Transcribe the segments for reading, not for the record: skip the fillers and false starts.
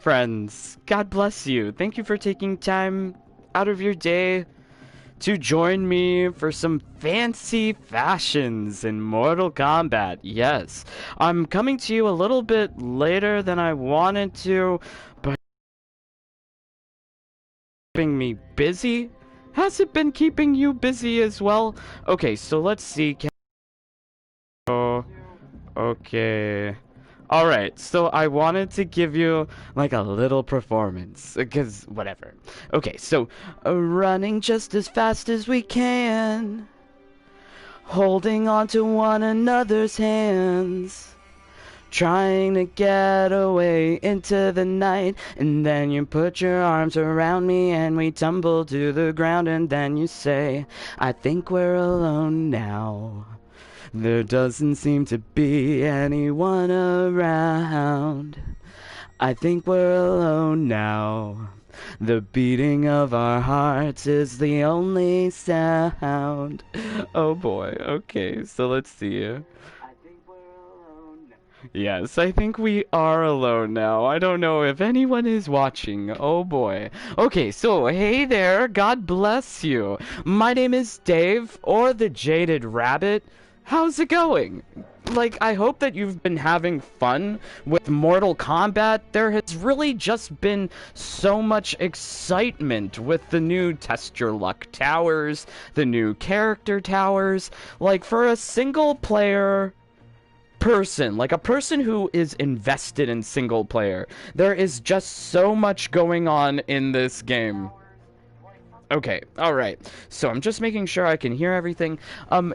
friends. God bless you. Thank you for taking time out of your day to join me for some fancy fashions in Mortal Kombat. Yes, I'm coming to you a little bit later than I wanted to, but keeping me busy? Has it been keeping you busy as well? Okay, so let's see. Oh, okay. Alright, so I wanted to give you, like, a little performance, because, whatever. Okay, so, running just as fast as we can, holding on to one another's hands, trying to get away into the night, and then you put your arms around me and we tumble to the ground, and then you say, I think we're alone now. There doesn't seem to be anyone around. I think we're alone now. The beating of our hearts is the only sound. Oh boy, okay, so let's see. Yes, I think we are alone now. I don't know if anyone is watching. Oh boy. Okay, so hey there, God bless you. My name is Dave, or the Jaded Rabbit. How's it going? Like, I hope that you've been having fun with Mortal Kombat. There has really just been so much excitement with the new Test Your Luck towers, the new character towers. Like, for a single player person, like a person who is invested in single player, there is just so much going on in this game. Okay, alright. So I'm just making sure I can hear everything.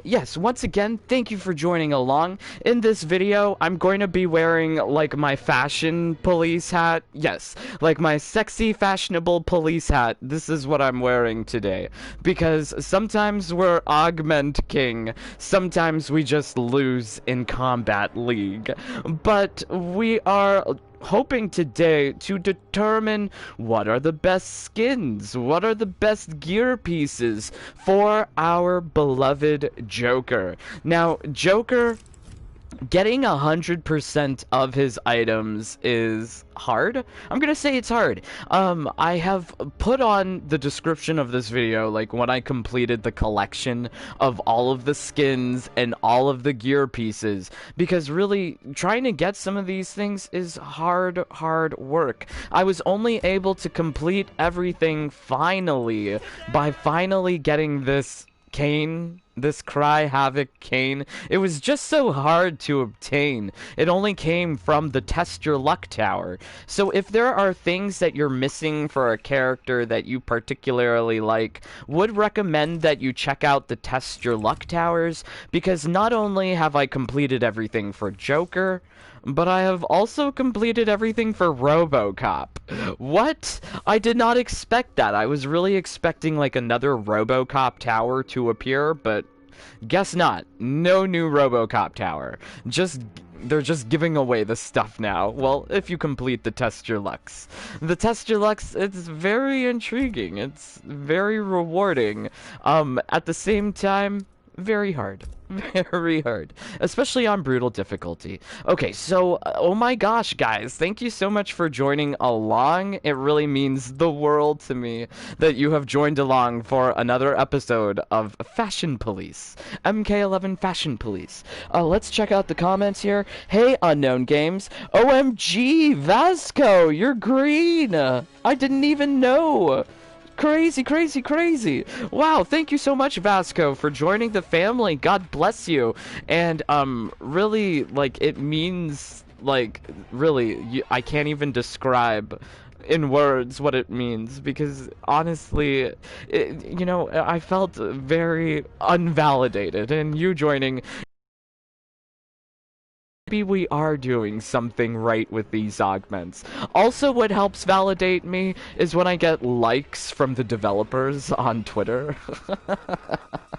Yes, once again, thank you for joining along. In this video, I'm going to be wearing, like, my fashion police hat. Yes, like my sexy, fashionable police hat. This is what I'm wearing today. Because sometimes we're Augment King. Sometimes we just lose in Combat League. But we are hoping today to determine what are the best skins, what are the best gear pieces for our beloved Joker. Now, Joker, getting 100% of his items is hard. I'm gonna say it's hard. I have put on the description of this video, like, when I completed the collection of all of the skins and all of the gear pieces, because really, trying to get some of these things is hard work. I was only able to complete everything finally, by finally getting this Kane, this Cry Havoc Kane. It was just so hard to obtain. It only came from the Test Your Luck tower. So if there are things that you're missing for a character that you particularly like, would recommend that you check out the Test Your Luck towers, because not only have I completed everything for Joker, but I have also completed everything for RoboCop. What? I did not expect that. I was really expecting, like, another RoboCop tower to appear, but guess not. No new RoboCop tower. They're just giving away the stuff now. Well, if you complete the Test Your Lucks. The Test Your Lucks, it's very intriguing. It's very rewarding. At the same time, very hard. Very hard. Especially on brutal difficulty. Okay, so, oh my gosh, guys. Thank you so much for joining along. It really means the world to me that you have joined along for another episode of Fashion Police. MK11 Fashion Police. Let's check out the comments here. Hey, Unknown Games. OMG, Vasco, you're green. I didn't even know. Crazy, crazy, crazy. Wow, thank you so much, Vasco, for joining the family. God bless you. And, really, like, it means, like, really, I can't even describe in words what it means, because, honestly, you know, I felt very unvalidated, and you joining, maybe we are doing something right with these augments. Also, what helps validate me is when I get likes from the developers on Twitter.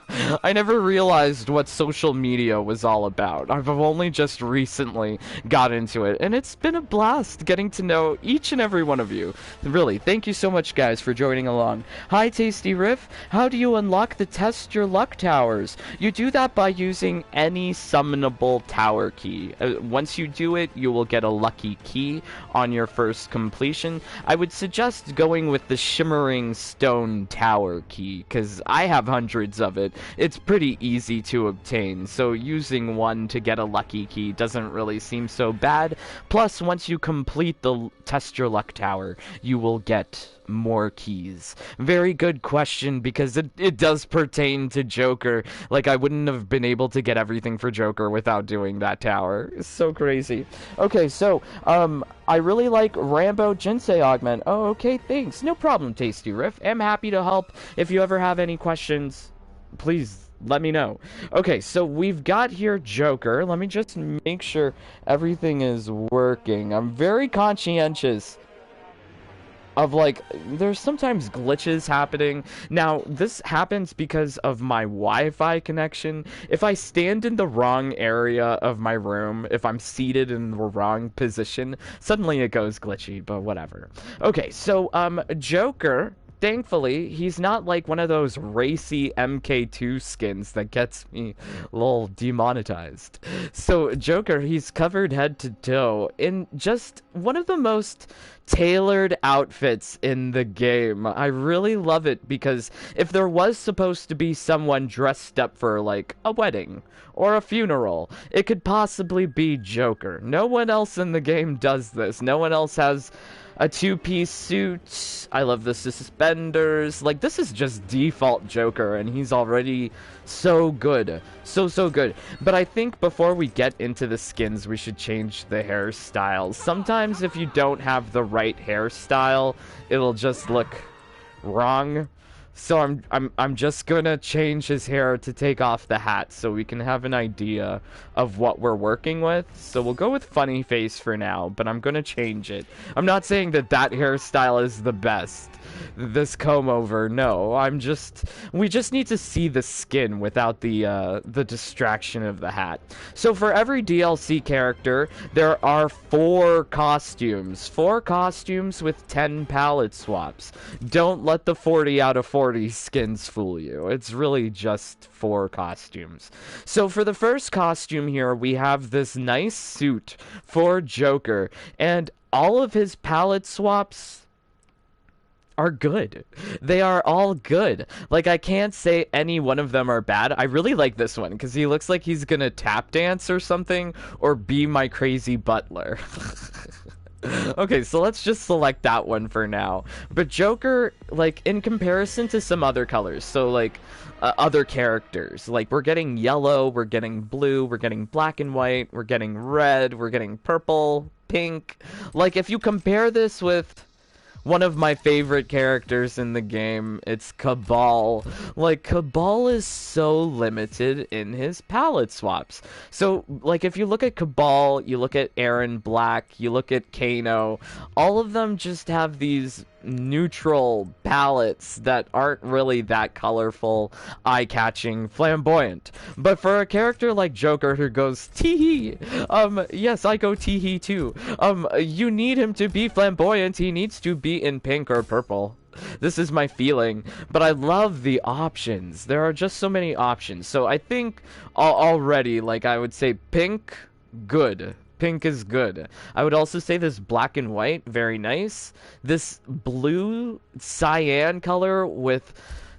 I never realized what social media was all about. I've only just recently got into it, and it's been a blast getting to know each and every one of you. Really, thank you so much, guys, for joining along. Hi, Tasty Riff. How do you unlock the Test Your Luck towers? You do that by using any summonable tower key. Once you do it, you will get a lucky key on your first completion. I would suggest going with the Shimmering Stone Tower key, because I have hundreds of it. It's pretty easy to obtain, so using one to get a lucky key doesn't really seem so bad. Plus, once you complete the Test Your Luck tower, you will get more keys. Very good question, because it does pertain to Joker. Like, I wouldn't have been able to get everything for Joker without doing that tower. It's so crazy. Okay, so, I really like Rambo Jinsei Augment. Oh, okay, thanks. No problem, Tasty Riff. I'm happy to help. If you ever have any questions, please let me know. Okay, so we've got here Joker. Let me just make sure everything is working. I'm very conscientious of, like, there's sometimes glitches happening. Now, this happens because of my Wi-Fi connection. If I stand in the wrong area of my room, if I'm seated in the wrong position, suddenly it goes glitchy, but whatever. Okay, so, Joker, thankfully, he's not like one of those racy MK2 skins that gets me a little demonetized. So, Joker, he's covered head to toe in just one of the most tailored outfits in the game. I really love it, because if there was supposed to be someone dressed up for, like, a wedding or a funeral, it could possibly be Joker. No one else in the game does this. No one else has a two-piece suit. I love the suspenders. Like, this is just default Joker, and he's already so good. So good. But I think before we get into the skins, we should change the hairstyles. Sometimes if you don't have the right hairstyle, it'll just look wrong. So I'm just gonna change his hair to take off the hat so we can have an idea of what we're working with. So we'll go with funny face for now, but I'm gonna change it. I'm not saying that that hairstyle is the best. This comb over, no. We just need to see the skin without the distraction of the hat. So for every DLC character, there are 4 costumes. 4 costumes with 10 palette swaps. Don't let the 40 out of 40 skins fool you. It's really just 4 costumes. So for the first costume here, we have this nice suit for Joker, and all of his palette swaps are good. They are all good. Like, I can't say any one of them are bad. I really like this one because he looks like he's gonna tap dance or something, or be my crazy butler. Okay, so let's just select that one for now. But Joker, like, in comparison to some other colors, so, like, other characters, like, we're getting yellow, we're getting blue, we're getting black and white, we're getting red, we're getting purple, pink. Like, if you compare this with one of my favorite characters in the game, it's Cabal. Like, Cabal is so limited in his palette swaps. So, like, if you look at Cabal, you look at Aaron Black, you look at Kano, all of them just have these neutral palettes that aren't really that colorful, eye-catching, flamboyant. But for a character like Joker who goes tee-hee, yes, I go tee-hee too. You need him to be flamboyant. He needs to be in pink or purple. This is my feeling, but I love the options. There are just so many options. So I think already, like, I would say pink, good. Pink is good. I would also say this black and white, very nice. This blue cyan color with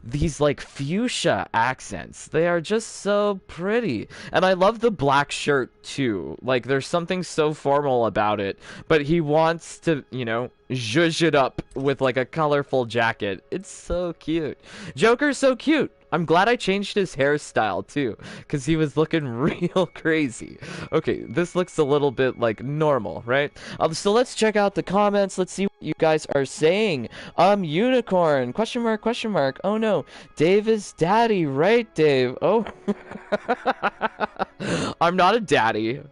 these, like, fuchsia accents. They are just so pretty. And I love the black shirt, too. Like, there's something so formal about it. But he wants to, you know, zhuzh it up with, like, a colorful jacket. It's so cute. Joker's so cute. I'm glad I changed his hairstyle, too, because he was looking real crazy. Okay, this looks a little bit, like, normal, right? So let's check out the comments. Let's see what you guys are saying. Unicorn, question mark, question mark. Oh, no. Dave is daddy, right, Dave? Oh. I'm not a daddy.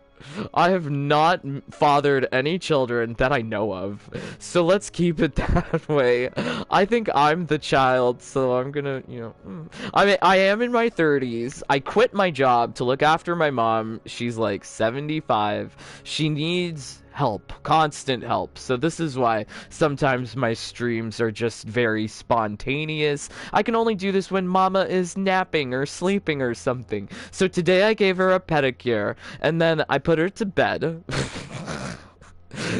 I have not fathered any children that I know of, so let's keep it that way. I think I'm the child, so I'm gonna, I mean, I am in my 30s. I quit my job to look after my mom. She's like 75. She needs help, constant help. So this is why sometimes my streams are just very spontaneous. I can only do this when mama is napping or sleeping or something. So today I gave her a pedicure and then I put her to bed.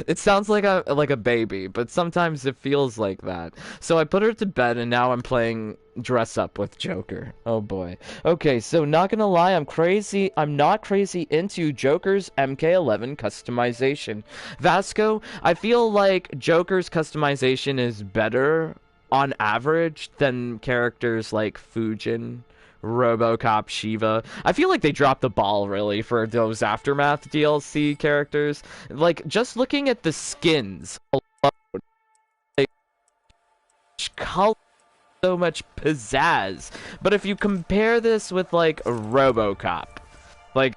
It sounds like a baby, but sometimes it feels like that. So I put her to bed and now I'm playing dress up with Joker. Oh boy. Okay, so not gonna lie, I'm not crazy into Joker's MK11 customization. Vasco, I feel like Joker's customization is better on average than characters like Fujin, RoboCop, Shiva. I feel like they dropped the ball really for those Aftermath DLC characters. Like, just looking at the skins alone, like, color, so much pizzazz. But if you compare this with like RoboCop, like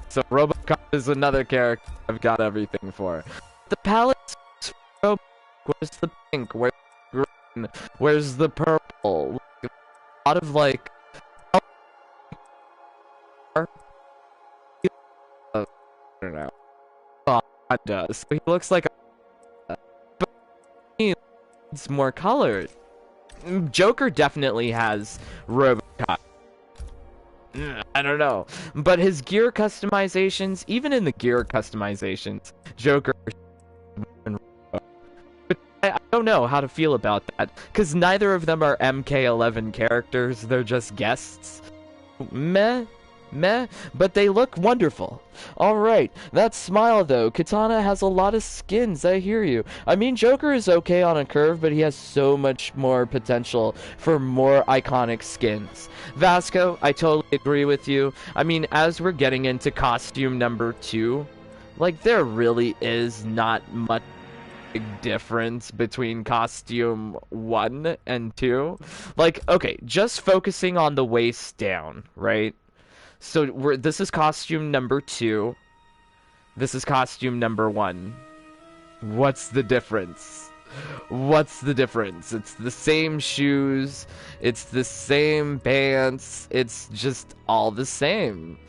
so RoboCop is another character I've got everything for. The palettes, where's the pink? Where's the green? Where's the purple? Like, a lot of like. I don't know. Oh, it does. So he looks like a... But he needs more colored. Joker definitely has RoboCop. I don't know. But his gear customizations, even in the gear customizations, Joker... But I don't know how to feel about that, because neither of them are MK11 characters, they're just guests. Meh. But they look wonderful. Alright, that smile though. Katana has a lot of skins, I hear you. I mean, Joker is okay on a curve, but he has so much more potential for more iconic skins. Vasco, I totally agree with you. I mean, as we're getting into costume number 2, like, there really is not much big difference between costume 1 and 2. Like, okay, just focusing on the waist down, right? So this is costume number 2. This is costume number 1. What's the difference? What's the difference? It's the same shoes. It's the same pants. It's just all the same.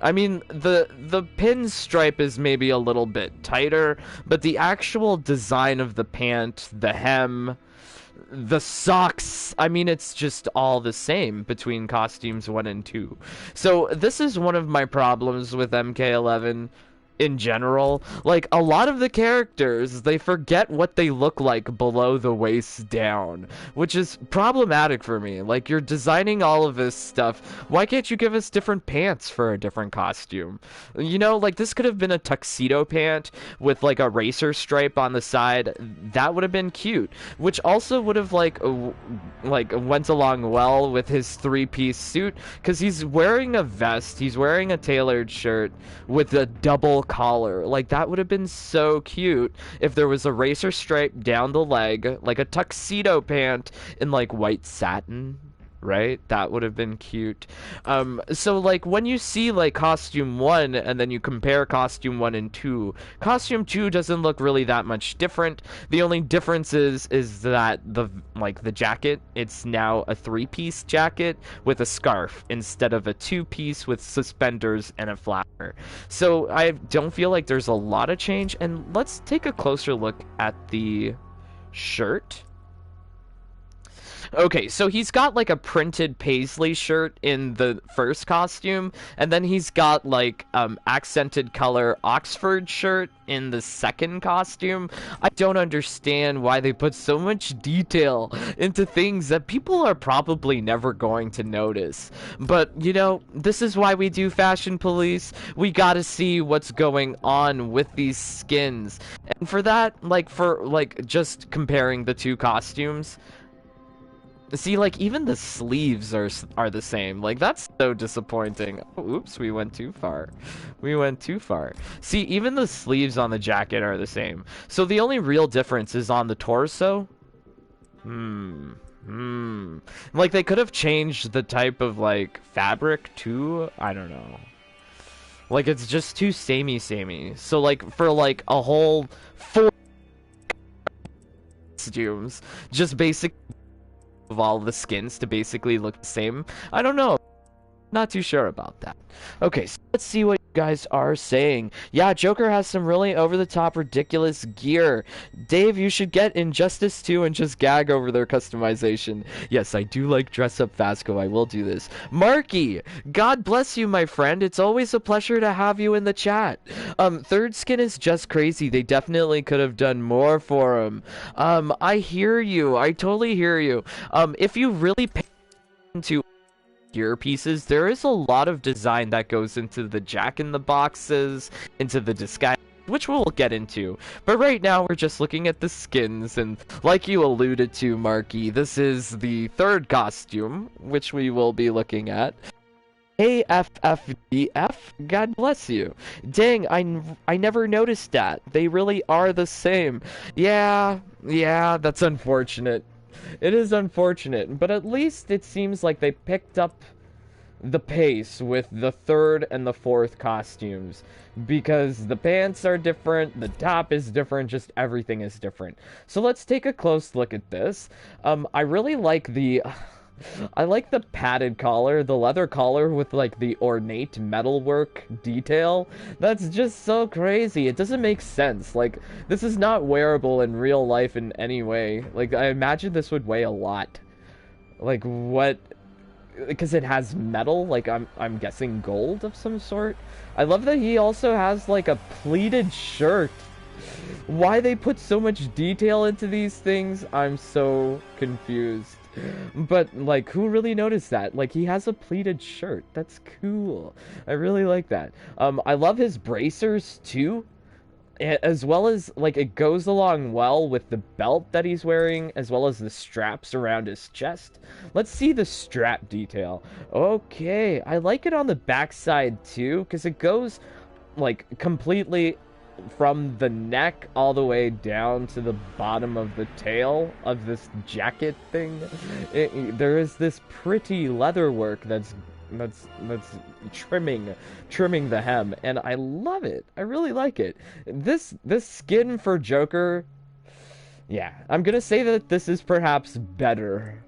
I mean, the pinstripe is maybe a little bit tighter, but the actual design of the pant, the hem, the socks, I mean, it's just all the same between costumes 1 and 2. So this is one of my problems with MK11 in general. Like, a lot of the characters, they forget what they look like below the waist down, which is problematic for me. Like, you're designing all of this stuff, why can't you give us different pants for a different costume? You know, like, this could have been a tuxedo pant with like a racer stripe on the side. That would have been cute, which also would have like went along well with his 3-piece suit, because he's wearing a vest, he's wearing a tailored shirt with a double collar. Like, that would have been so cute if there was a racer stripe down the leg, like a tuxedo pant in like white satin, right? That would have been cute. So like, when you see like costume 1 and then you compare costume 1 and 2, costume 2 doesn't look really that much different. The only difference is that the jacket, it's now a 3-piece jacket with a scarf instead of a 2-piece with suspenders and a flapper. So I don't feel like there's a lot of change. And let's take a closer look at the shirt. Okay, so he's got like a printed paisley shirt in the first costume, and then he's got like accented color Oxford shirt in the second costume. I don't understand why they put so much detail into things that people are probably never going to notice. But, you know, this is why we do Fashion Police. We gotta see what's going on with these skins. And for that, just comparing the two costumes, see, like, even the sleeves are the same. Like, that's so disappointing. Oh, oops, we went too far. We went too far. See, even the sleeves on the jacket are the same. So the only real difference is on the torso. Like, they could have changed the type of, like, fabric, too? I don't know. Like, it's just too samey. So, like, for, like, a whole 4 costumes, just basic of all the skins to basically look the same. I don't know. Not too sure about that. Okay, so let's see what you guys are saying. Yeah, Joker has some really over-the-top ridiculous gear. Dave, you should get Injustice 2 and just gag over their customization. Yes, I do like Dress Up Vasco. I will do this. Marky, God bless you, my friend. It's always a pleasure to have you in the chat. Third Skin is just crazy. They definitely could have done more for him. I hear you. I totally hear you. If you really pay attention to gear pieces, there is a lot of design that goes into the jack-in-the-boxes, into the disguise, which we'll get into. But right now, we're just looking at the skins, and like you alluded to, Marky, this is the third costume, which we will be looking at. AFFDF, God bless you. Dang, I never noticed that. They really are the same. Yeah, that's unfortunate. It is unfortunate, but at least it seems like they picked up the pace with the third and the fourth costumes, because the pants are different, the top is different, just everything is different. So let's take a close look at this. I really like I like the padded collar, the leather collar with like the ornate metalwork detail. That's just so crazy. It doesn't make sense. Like, this is not wearable in real life in any way. Like, I imagine this would weigh a lot. Like, what? Because it has metal, like I'm guessing gold of some sort. I love that he also has like a pleated shirt. Why they put so much detail into these things, I'm so confused. But, like, who really noticed that? Like, he has a pleated shirt. That's cool. I really like that. I love his bracers, too. As well as, like, it goes along well with the belt that he's wearing, as well as the straps around his chest. Let's see the strap detail. Okay, I like it on the backside, too, because it goes, like, completely from the neck all the way down to the bottom of the tail of this jacket thing. There is this pretty leather work that's trimming the hem, and I love it. I really like it. This skin for Joker, yeah, I'm gonna say that this is perhaps better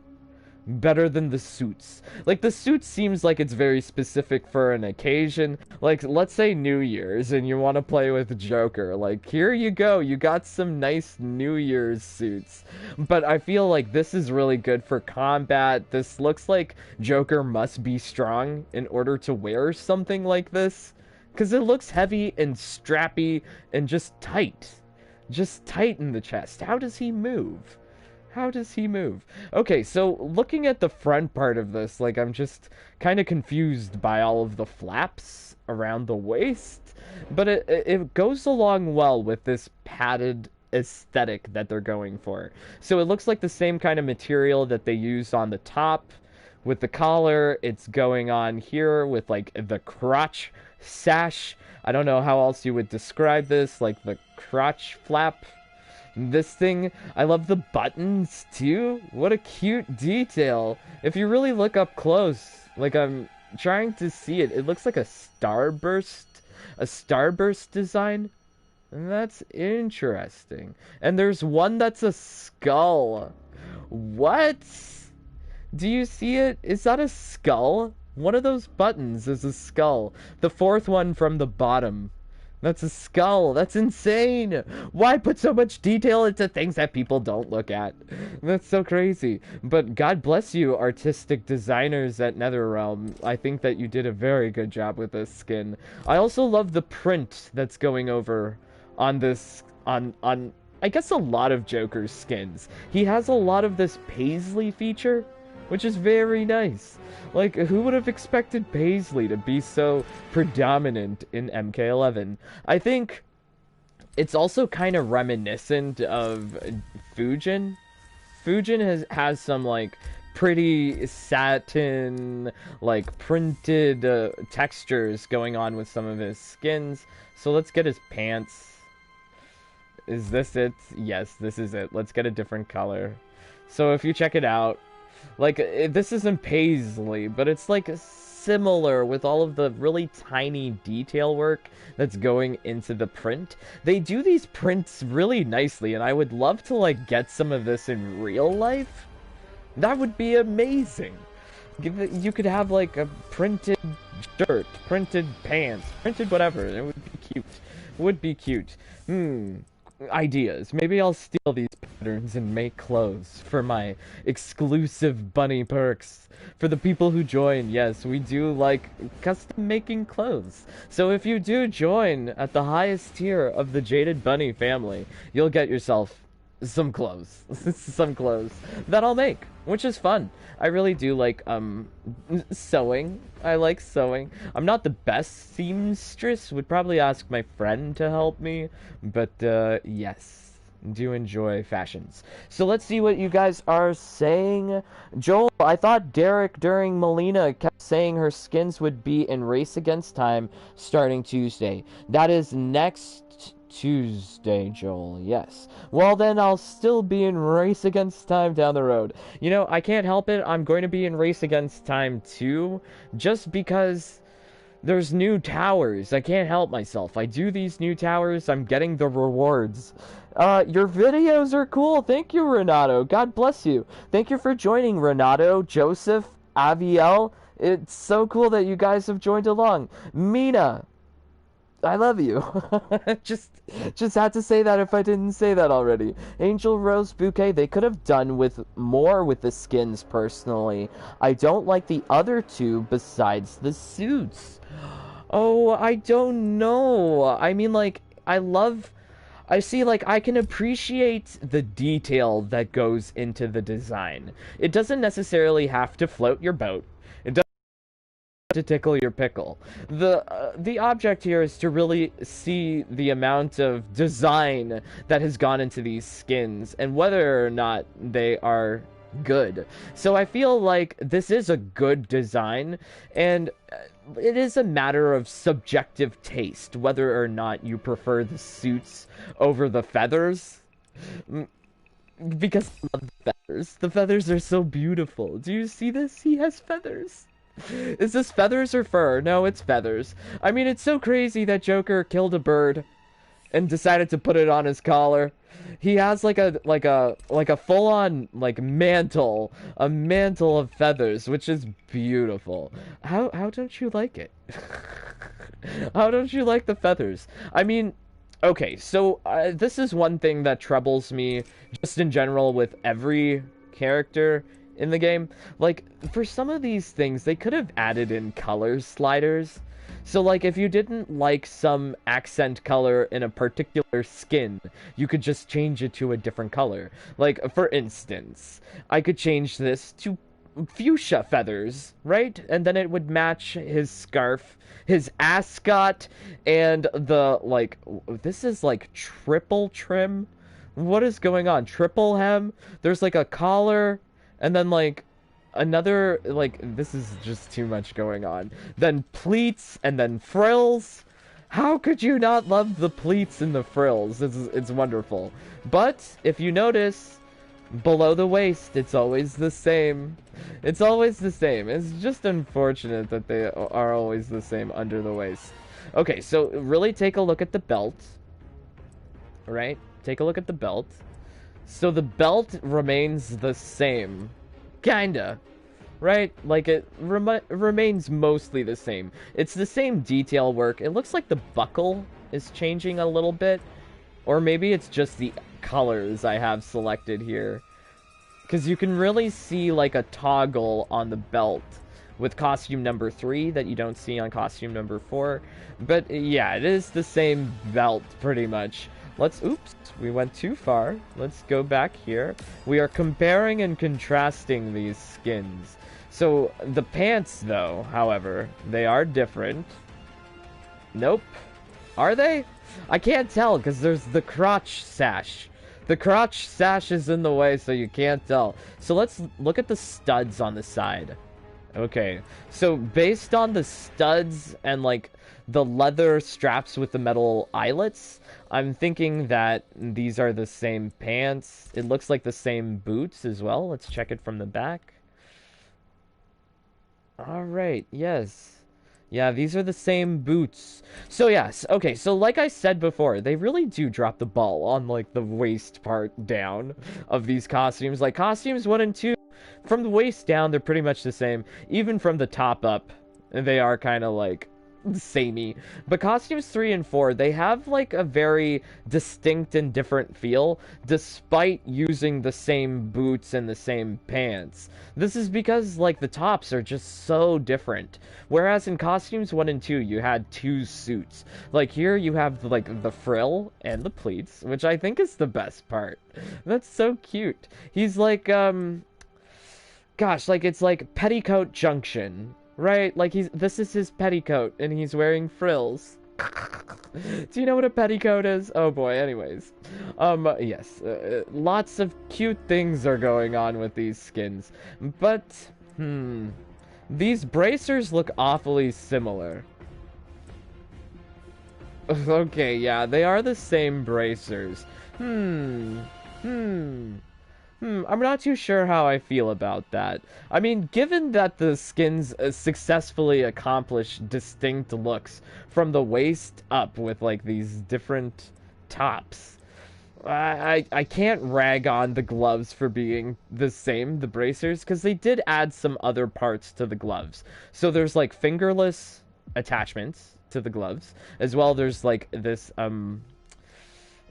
than the suits. Like, the suit seems like it's very specific for an occasion. Like, let's say New Year's and you want to play with Joker. Like, here you go. You got some nice New Year's suits. But I feel like this is really good for combat. This looks like Joker must be strong in order to wear something like this, because it looks heavy and strappy and just tight. Just tight in the chest. How does he move? How does he move? Okay, so looking at the front part of this, like, I'm just kind of confused by all of the flaps around the waist, but it goes along well with this padded aesthetic that they're going for. So it looks like the same kind of material that they use on the top with the collar. It's going on here with, like, the crotch sash. I don't know how else you would describe this, like the crotch flap. This thing, I love the buttons too. What a cute detail. If you really look up close, like, I'm trying to see it, it looks like a starburst design. And that's interesting. And there's one that's a skull. What? Do you see it? Is that a skull? One of those buttons is a skull. The fourth one from the bottom. That's a skull. That's insane. Why put so much detail into things that people don't look at? That's so crazy. But God bless you, artistic designers at NetherRealm. I think that you did a very good job with this skin. I also love the print that's going over on this, on I guess a lot of Joker's skins. He has a lot of this paisley feature, which is very nice. Like, who would have expected paisley to be so predominant in MK11? I think it's also kind of reminiscent of Fujin. Fujin has some, like, pretty satin, like, printed textures going on with some of his skins. So let's get his pants. Is this it? Yes, this is it. Let's get a different color. So if you check it out, like, this isn't paisley, but it's like similar with all of the really tiny detail work that's going into the print. They do these prints really nicely, and I would love to like get some of this in real life. That would be amazing. You could have like a printed shirt, printed pants, printed whatever. It would be cute. It would be cute. Ideas. Maybe I'll steal these patterns and make clothes for my exclusive bunny perks. For the people who join, yes, we do like custom making clothes. So if you do join at the highest tier of the Jaded Bunny family, you'll get yourself some clothes. Some clothes that I'll make, which is fun. I really do like sewing. I like sewing. I'm not the best seamstress. Would probably ask my friend to help me, but yes, do enjoy fashions. So let's see what you guys are saying. Joel, I thought Derek during Melina kept saying her skins would be in Race Against Time starting Tuesday. That is next Tuesday, Joel, yes. Well, then I'll still be in Race Against Time down the road. You know, I can't help it. I'm going to be in Race Against Time too, just because there's new towers. I can't help myself. I do these new towers. I'm getting the rewards. Your videos are cool. Thank you, Renato. God bless you. Thank you for joining, Renato, Joseph, Aviel. It's so cool that you guys have joined along. Mina, I love you. just had to say that if I didn't say that already. Angel Rose Bouquet, they could have done with more with the skins personally. I don't like the other two besides the suits. Oh, I don't know. I mean, like, I see, like, I can appreciate the detail that goes into the design. It doesn't necessarily have to float your boat. To tickle your pickle. The object here is to really see the amount of design that has gone into these skins and whether or not they are good. So I feel like this is a good design, and it is a matter of subjective taste whether or not you prefer the suits over the feathers. Because I love the feathers. The feathers are so beautiful. Do you see this? He has feathers. Is this feathers or fur? No, it's feathers. I mean, it's so crazy that Joker killed a bird and decided to put it on his collar. He has like a full-on like mantle, a mantle of feathers, which is beautiful. How don't you like it? How don't you like the feathers? I mean, okay, so this is one thing that troubles me just in general with every character in the game. Like, for some of these things, they could have added in color sliders. So, like, if you didn't like some accent color in a particular skin, you could just change it to a different color. Like, for instance, I could change this to fuchsia feathers, right? And then it would match his scarf, his ascot, and the, like, this is, like, triple trim? What is going on? Triple hem? There's, like, a collar, and then, like, another, like, this is just too much going on. Then pleats, and then frills. How could you not love the pleats and the frills? It's wonderful. But, if you notice, below the waist, it's always the same. It's always the same. It's just unfortunate that they are always the same under the waist. Okay, so really take a look at the belt. Right? Take a look at the belt. So the belt remains the same. Kinda. Right? Like, it remains mostly the same. It's the same detail work. It looks like the buckle is changing a little bit. Or maybe it's just the colors I have selected here. Because you can really see, like, a toggle on the belt with costume number 3 that you don't see on costume number 4. But, yeah, it is the same belt, pretty much. Oops, we went too far. Let's go back here. We are comparing and contrasting these skins. So, the pants, though, however, they are different. Nope. Are they? I can't tell, because there's the crotch sash. The crotch sash is in the way, so you can't tell. So let's look at the studs on the side. Okay, so based on the studs and, like, the leather straps with the metal eyelets, I'm thinking that these are the same pants. It looks like the same boots as well. Let's check it from the back. Alright, yes. Yeah, these are the same boots. So yes, okay, so like I said before, they really do drop the ball on like the waist part down of these costumes. Like costumes 1 and 2, from the waist down, they're pretty much the same. Even from the top up, they are kind of like samey. But costumes 3 and 4, they have like a very distinct and different feel, despite using the same boots and the same pants. This is because like the tops are just so different. Whereas in costumes 1 and 2, you had 2 suits. Like here you have like the frill and the pleats, which I think is the best part. That's so cute. He's like gosh, like it's like petticoat junction. Right, like this is his petticoat, and he's wearing frills. Do you know what a petticoat is? Oh boy, anyways. Yes, lots of cute things are going on with these skins. But, these bracers look awfully similar. Okay, yeah, they are the same bracers. I'm not too sure how I feel about that. I mean, given that the skins successfully accomplish distinct looks from the waist up with, like, these different tops, I can't rag on the gloves for being the same, the bracers, because they did add some other parts to the gloves. So there's, like, fingerless attachments to the gloves, as well there's, like, this,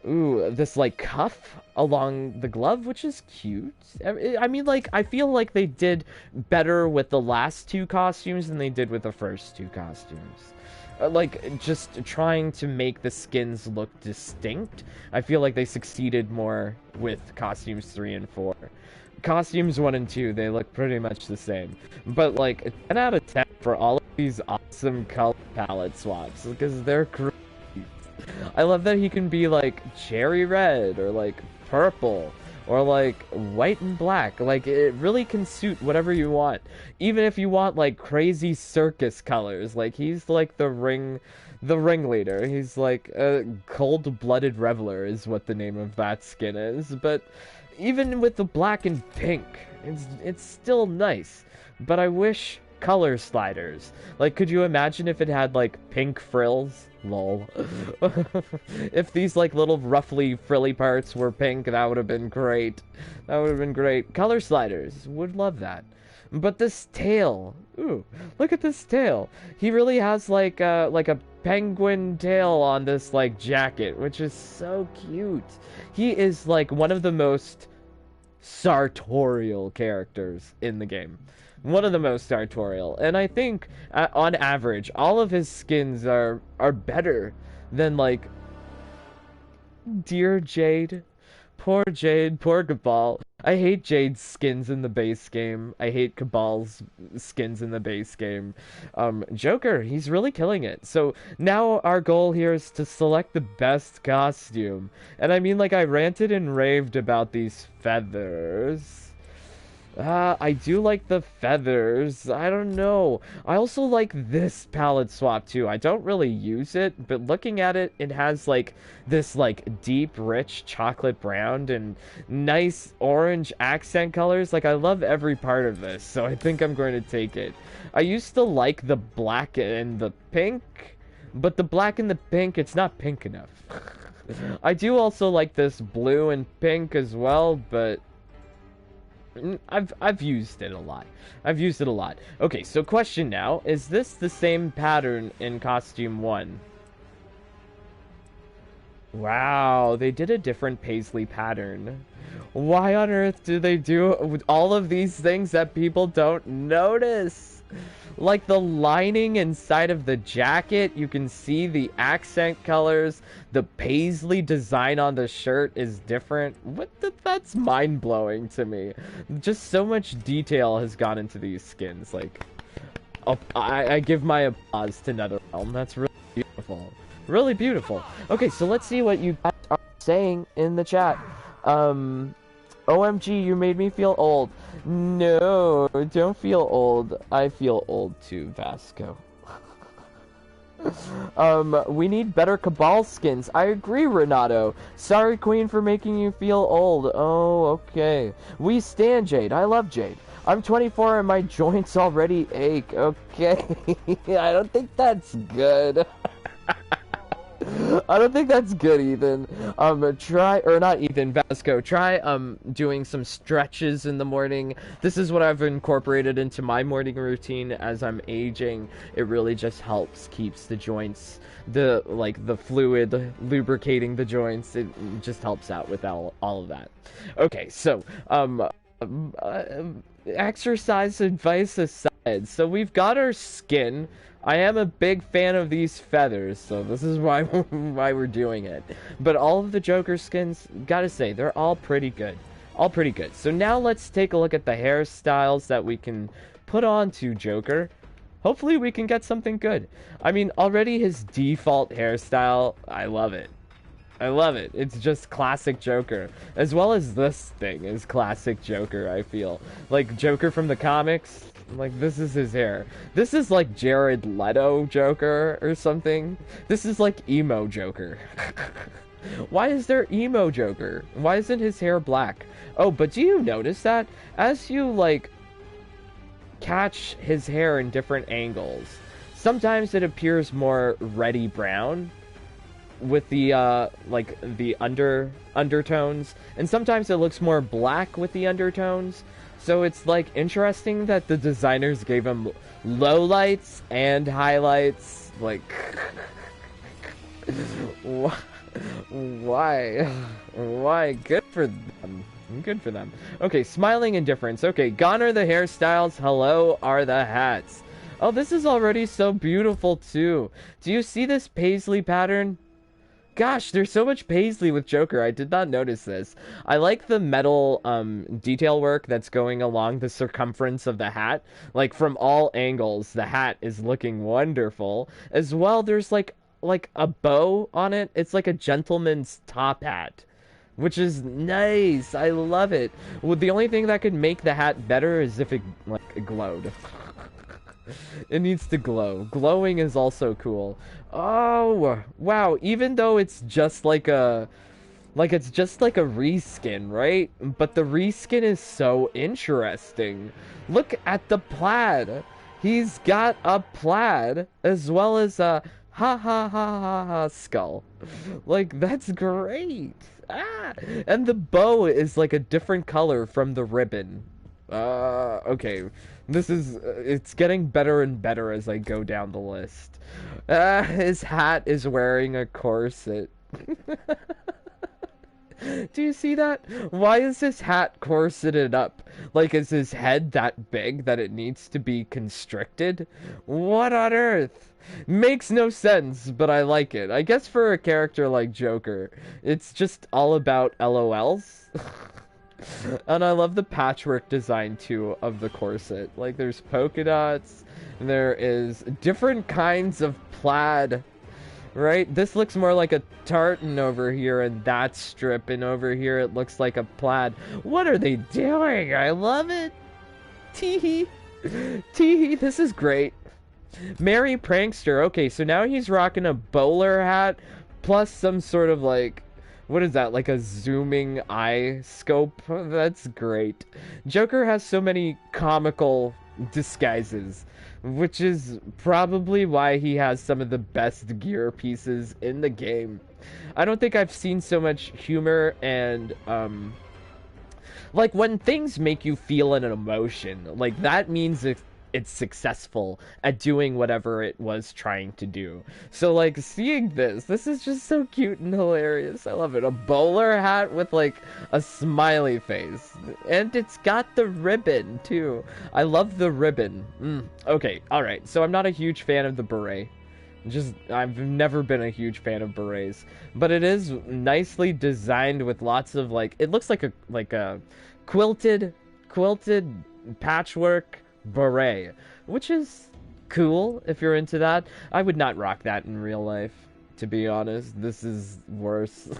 this like cuff along the glove, which is cute. I mean, like, I feel like they did better with the last 2 costumes than they did with the first 2 costumes. Like, just trying to make the skins look distinct. I feel like they succeeded more with costumes 3 and 4. Costumes 1 and 2, they look pretty much the same. But, like, 10 out of 10 for all of these awesome color palette swaps, because they're great. I love that he can be like cherry red or like purple or like white and black. Like it really can suit whatever you want. Even if you want like crazy circus colors, like he's like the ringleader. He's like a cold-blooded reveler is what the name of that skin is. But even with the black and pink, it's still nice. But I wish color sliders. Like, could you imagine if it had like pink frills? Lol. If these like little roughly frilly parts were pink, that would have been great. That would have been great. Color sliders, would love that. But this tail, ooh, look at this tail. He really has like a penguin tail on this like jacket, which is so cute. He is like one of the most sartorial characters in the game. One of the most sartorial, and I think on average all of his skins are better than like dear Jade. Poor Jade, poor Cabal. I hate Jade's skins in the base game. I hate Cabal's skins in the base game. Joker, he's really killing it. So now our goal here is to select the best costume. And I mean, like, I ranted and raved about these feathers. I do like the feathers. I don't know. I also like this palette swap too. I don't really use it, but looking at it, it has like this like deep, rich chocolate brown and nice orange accent colors. Like I love every part of this, so I think I'm going to take it. I used to like the black and the pink, but the black and the pink, it's not pink enough. I do also like this blue and pink as well, but I've used it a lot. I've used it a lot. Okay, so question now, is this the same pattern in costume 1? Wow, they did a different paisley pattern. Why on earth do they do all of these things that people don't notice? Like the lining inside of the jacket, you can see the accent colors. The paisley design on the shirt is different. That's mind-blowing to me. Just so much detail has gone into these skins. Like, I give my applause to NetherRealm. That's really beautiful. Really beautiful. Okay, so let's see what you guys are saying in the chat. OMG, you made me feel old. No, don't feel old. I feel old too, Vasco. We need better Cabal skins. I agree, Renato. Sorry, Queen, for making you feel old. Oh, okay. We stand Jade. I love Jade. I'm 24 and my joints already ache. Okay. I don't think that's good. I don't think that's good, Ethan. Try, or not Ethan, Vasco, try, doing some stretches in the morning. This is what I've incorporated into my morning routine as I'm aging. It really just helps, keeps the joints, the fluid lubricating the joints. It just helps out with all of that. Okay, so, exercise advice aside, so we've got our skin. I am a big fan of these feathers, so this is why we're doing it. But all of the Joker skins, gotta say, they're all pretty good. All pretty good. So now let's take a look at the hairstyles that we can put onto Joker. Hopefully we can get something good. I mean, already his default hairstyle, I love it. I love it. It's just classic Joker. As well as this thing is classic Joker, I feel. Like, Joker from the comics, like, this is his hair. This is like Jared Leto Joker or something. This is like emo Joker. Why is there emo Joker? Why isn't his hair black? Oh, but do you notice that? As you, like, catch his hair in different angles, sometimes it appears more reddy brown with the like the undertones, and sometimes it looks more black with the undertones. So it's like interesting that the designers gave him lowlights and highlights. Like, why? Good for them. Good for them. Okay, smiling indifference. Okay, gone are the hairstyles. Hello are the hats. Oh, this is already so beautiful too. Do you see this paisley pattern? Gosh, there's so much paisley with Joker. I did not notice this. I like the metal detail work that's going along the circumference of the hat. Like, from all angles, the hat is looking wonderful. As well, there's like a bow on it. It's like a gentleman's top hat, which is nice. I love it. Well, the only thing that could make the hat better is if it, like, glowed. It needs to glow. Glowing is also cool. Oh, wow. Even though it's just like a reskin, right? But the reskin is so interesting. Look at the plaid. He's got a plaid as well as a ha skull. Like, that's great. Ah, and the bow is like a different color from the ribbon. Okay. This is, it's getting better and better as I go down the list. His hat is wearing a corset. Do you see that? Why is his hat corseted up? Like, is his head that big that it needs to be constricted? What on earth? Makes no sense, but I like it. I guess for a character like Joker, it's just all about LOLs. And I love the patchwork design, too, of the corset. Like, there's polka dots, there is different kinds of plaid, right? This looks more like a tartan over here, and that strip, and over here it looks like a plaid. What are they doing? I love it! Teehee! Teehee, this is great. Merry Prankster. Okay, so now he's rocking a bowler hat, plus some sort of, like, what is that, like a zooming eye scope? That's great. Joker has so many comical disguises, which is probably why he has some of the best gear pieces in the game. I don't think I've seen so much humor and, like, when things make you feel an emotion, like, that means it's successful at doing whatever it was trying to do. So, like, seeing this is just so cute and hilarious. I love it. A bowler hat with, like, a smiley face. And it's got the ribbon, too. I love the ribbon. Okay, alright. So I'm not a huge fan of the beret. I've never been a huge fan of berets. But it is nicely designed with lots of, like, it looks like a quilted patchwork beret, which is cool if you're into that. I would not rock that in real life, to be honest. This is worse.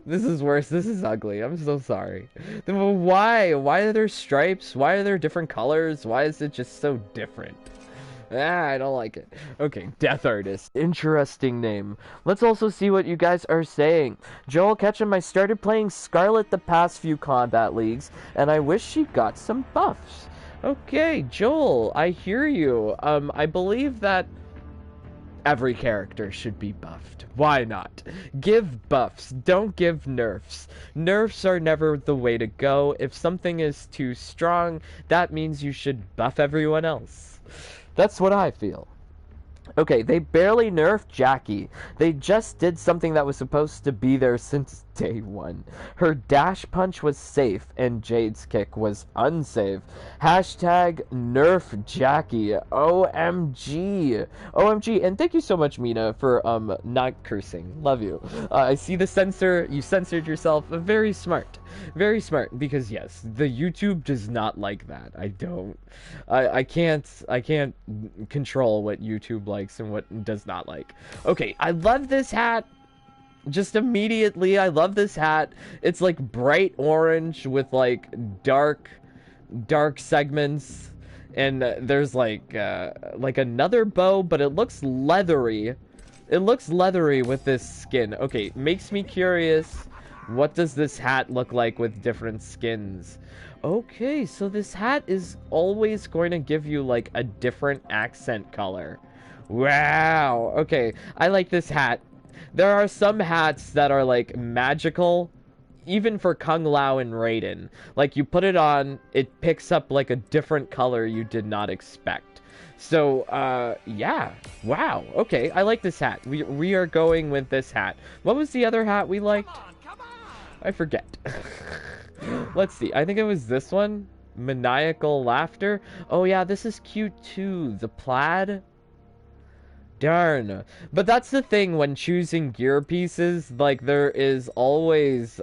This is worse. This is ugly. I'm so sorry. Why are there stripes? Why are there different colors? Why is it just so different? Ah, I don't like it. Okay, Death Artist. Interesting name. Let's also see what you guys are saying. Joel Ketchum, I started playing Scarlet the past few combat leagues, and I wish she got some buffs. Okay, Joel, I hear you. I believe that every character should be buffed. Why not? Give buffs, don't give nerfs. Nerfs are never the way to go. If something is too strong, that means you should buff everyone else. That's what I feel. Okay, they barely nerfed Jackie. They just did something that was supposed to be there since day one. Her dash punch was safe, and Jade's kick was unsafe. Hashtag nerf Jackie. OMG. OMG. And thank you so much, Mina, for not cursing. Love you. I see the censor. You censored yourself. Very smart. Very smart. Because yes, the YouTube does not like that. I don't. I can't control what YouTube likes and what does not like. Okay, I love this hat. Just immediately, I love this hat. It's like bright orange with like dark segments, and there's like another bow, but it looks leathery. It looks leathery with this skin. Okay, makes me curious. What does this hat look like with different skins? Okay, so this hat is always going to give you like a different accent color. Wow. Okay, I like this hat. There are some hats that are like magical, even for Kung Lao and Raiden. Like you put it on, it picks up like a different color you did not expect. So, yeah. Wow. Okay, I like this hat. We are going with this hat. What was the other hat we liked? I forget. Let's see. I think it was this one. Maniacal Laughter. Oh yeah, this is cute too. The plaid. Darn. But that's the thing when choosing gear pieces. Like there is always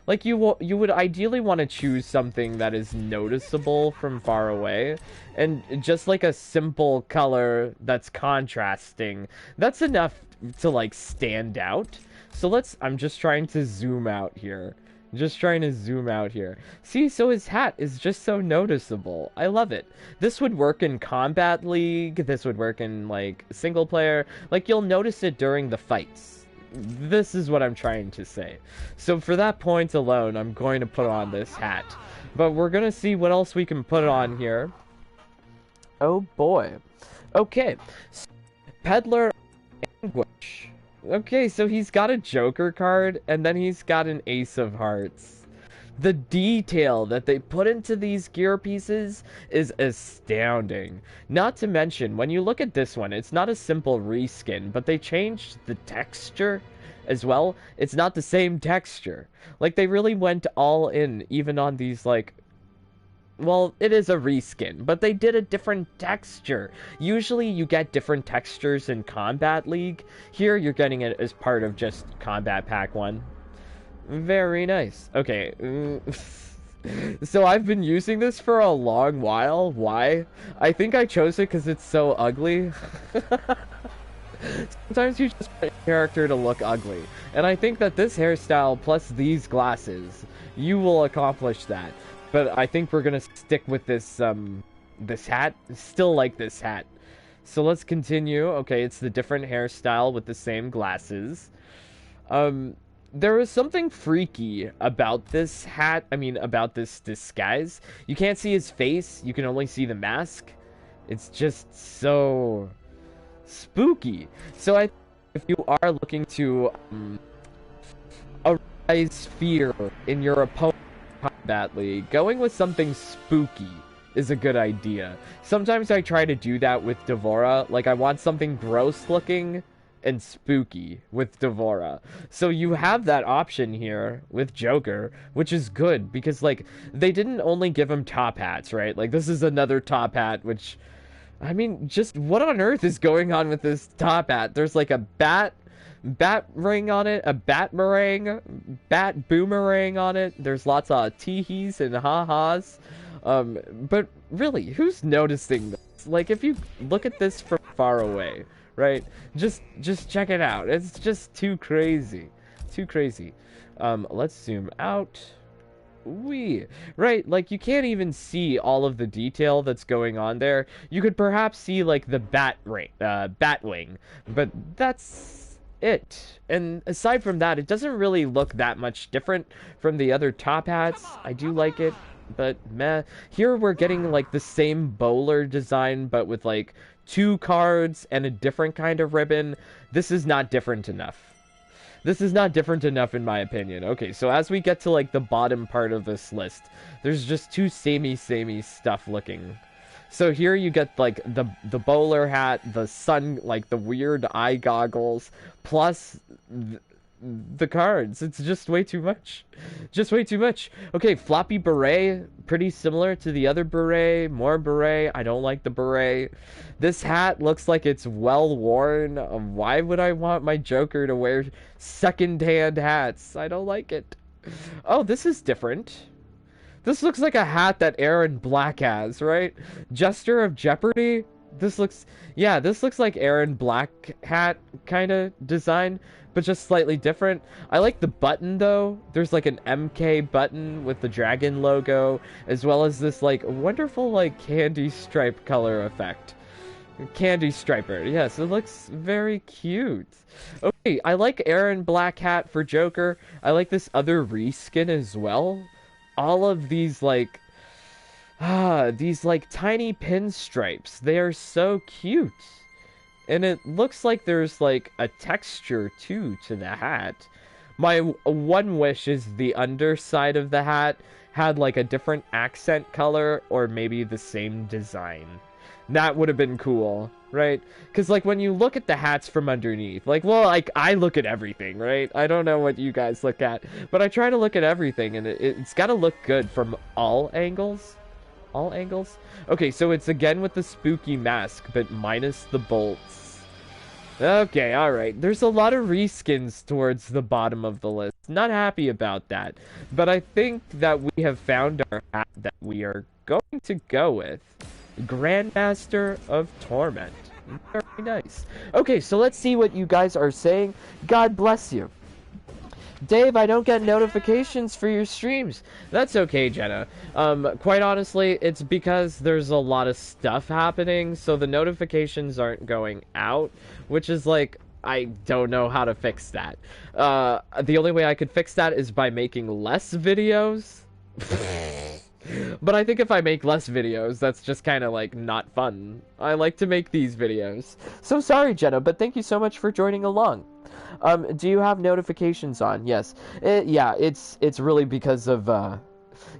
like you would ideally want to choose something that is noticeable from far away, and just like a simple color that's contrasting, that's enough to like stand out. So I'm just trying to zoom out here. Just trying to zoom out here. See, so his hat is just so noticeable. I love it. This would work in Kombat League. This would work in, like, single player. Like, you'll notice it during the fights. This is what I'm trying to say. So for that point alone, I'm going to put on this hat. But we're going to see what else we can put on here. Oh, boy. Okay. Peddler Anguish. Okay, so he's got a Joker card, and then he's got an Ace of Hearts. The detail that they put into these gear pieces is astounding. Not to mention, when you look at this one, it's not a simple reskin, but they changed the texture as well. It's not the same texture. Like, they really went all in, even on these, like... Well, it is a reskin, but they did a different texture. Usually you get different textures in Kombat League. Here you're getting it as part of just Kombat Pack 1. Very nice. Okay. So I've been using this for a long while. Why? I think I chose it because it's so ugly. Sometimes you just want your character to look ugly. And I think that this hairstyle plus these glasses, you will accomplish that. But I think we're gonna stick with this, this hat. Still like this hat. So let's continue. Okay, it's the different hairstyle with the same glasses. There is something freaky about this hat. I mean, about this disguise. You can't see his face. You can only see the mask. It's just so spooky. So if you are looking to arise fear in your opponent, Kombat League, going with something spooky is a good idea. Sometimes I try to do that with Devora. Like, I want something gross looking and spooky with Devora. So you have that option here with Joker, which is good because, like, they didn't only give him top hats, right? Like, this is another top hat, which, I mean, just what on earth is going on with this top hat? There's like a bat ring on it, a bat boomerang on it. There's lots of teehees and ha-has. But really, who's noticing this? Like, if you look at this from far away, right? Just check it out. It's just too crazy. Too crazy. Let's zoom out. Right, like you can't even see all of the detail that's going on there. You could perhaps see like the bat wing, but that's it. And aside from that, it doesn't really look that much different from the other top hats. I do like it, but meh. Here we're getting like the same bowler design, but with like two cards and a different kind of ribbon. This is not different enough. This is not different enough in my opinion. Okay, so as we get to like the bottom part of this list, there's just two samey stuff looking. So here you get like the bowler hat, the sun, like the weird eye goggles, plus the cards. It's just way too much. Just way too much. Okay, floppy beret, pretty similar to the other beret. More beret. I don't like the beret. This hat looks like it's well worn. Why would I want my Joker to wear second-hand hats? I don't like it. Oh, this is different. This looks like a hat that Aaron Black has, right? Jester of Jeopardy? This looks like Aaron Black hat kind of design, but just slightly different. I like the button though. There's like an MK button with the dragon logo, as well as this like wonderful like candy stripe color effect. Candy striper, yes, it looks very cute. Okay, I like Aaron Black hat for Joker. I like this other reskin as well. All of these like these like tiny pinstripes, they are so cute. And it looks like there's like a texture too to the hat. My one wish is the underside of the hat had like a different accent color or maybe the same design. That would have been cool, right? Because like when you look at the hats from underneath, like, well, like I look at everything, right? I don't know what you guys look at, but I try to look at everything, and it's got to look good from all angles. All angles? Okay, so it's again with the spooky mask, but minus the bolts. Okay, alright. There's a lot of reskins towards the bottom of the list. Not happy about that. But I think that we have found our hat that we are going to go with. Grandmaster of Torment. Very nice. Okay, so let's see what you guys are saying. God bless you. Dave, I don't get notifications for your streams. That's okay, Jenna. Quite honestly, it's because there's a lot of stuff happening, so the notifications aren't going out, which is like, I don't know how to fix that. The only way I could fix that is by making less videos. But I think if I make less videos, that's just kind of like not fun. I like to make these videos. So sorry, Jenna, but thank you so much for joining along. Do you have notifications on? Yes. Yeah, it's really because of,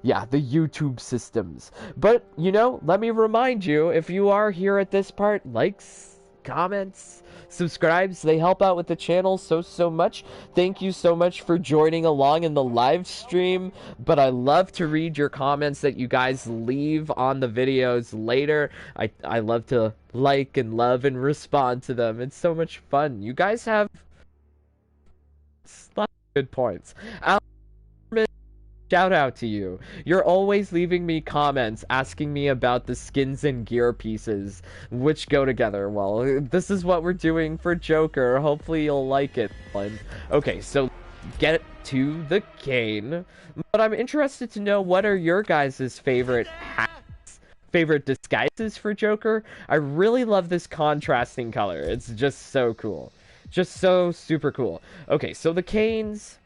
yeah, the YouTube systems. But, you know, let me remind you, if you are here at this part, likes, comments, subscribes, they help out with the channel so much. Thank you so much for joining along in the live stream, but I love to read your comments that you guys leave on the videos later. I love to like and love and respond to them. It's so much fun. You guys have lots of good points. Shout out to you. You're always leaving me comments asking me about the skins and gear pieces which go together. Well, this is what we're doing for Joker. Hopefully you'll like it. Okay, so get to the cane. But I'm interested to know, what are your guys' favorite hats, favorite disguises for Joker? I really love this contrasting color. It's just so cool. Just so super cool. Okay, so the canes.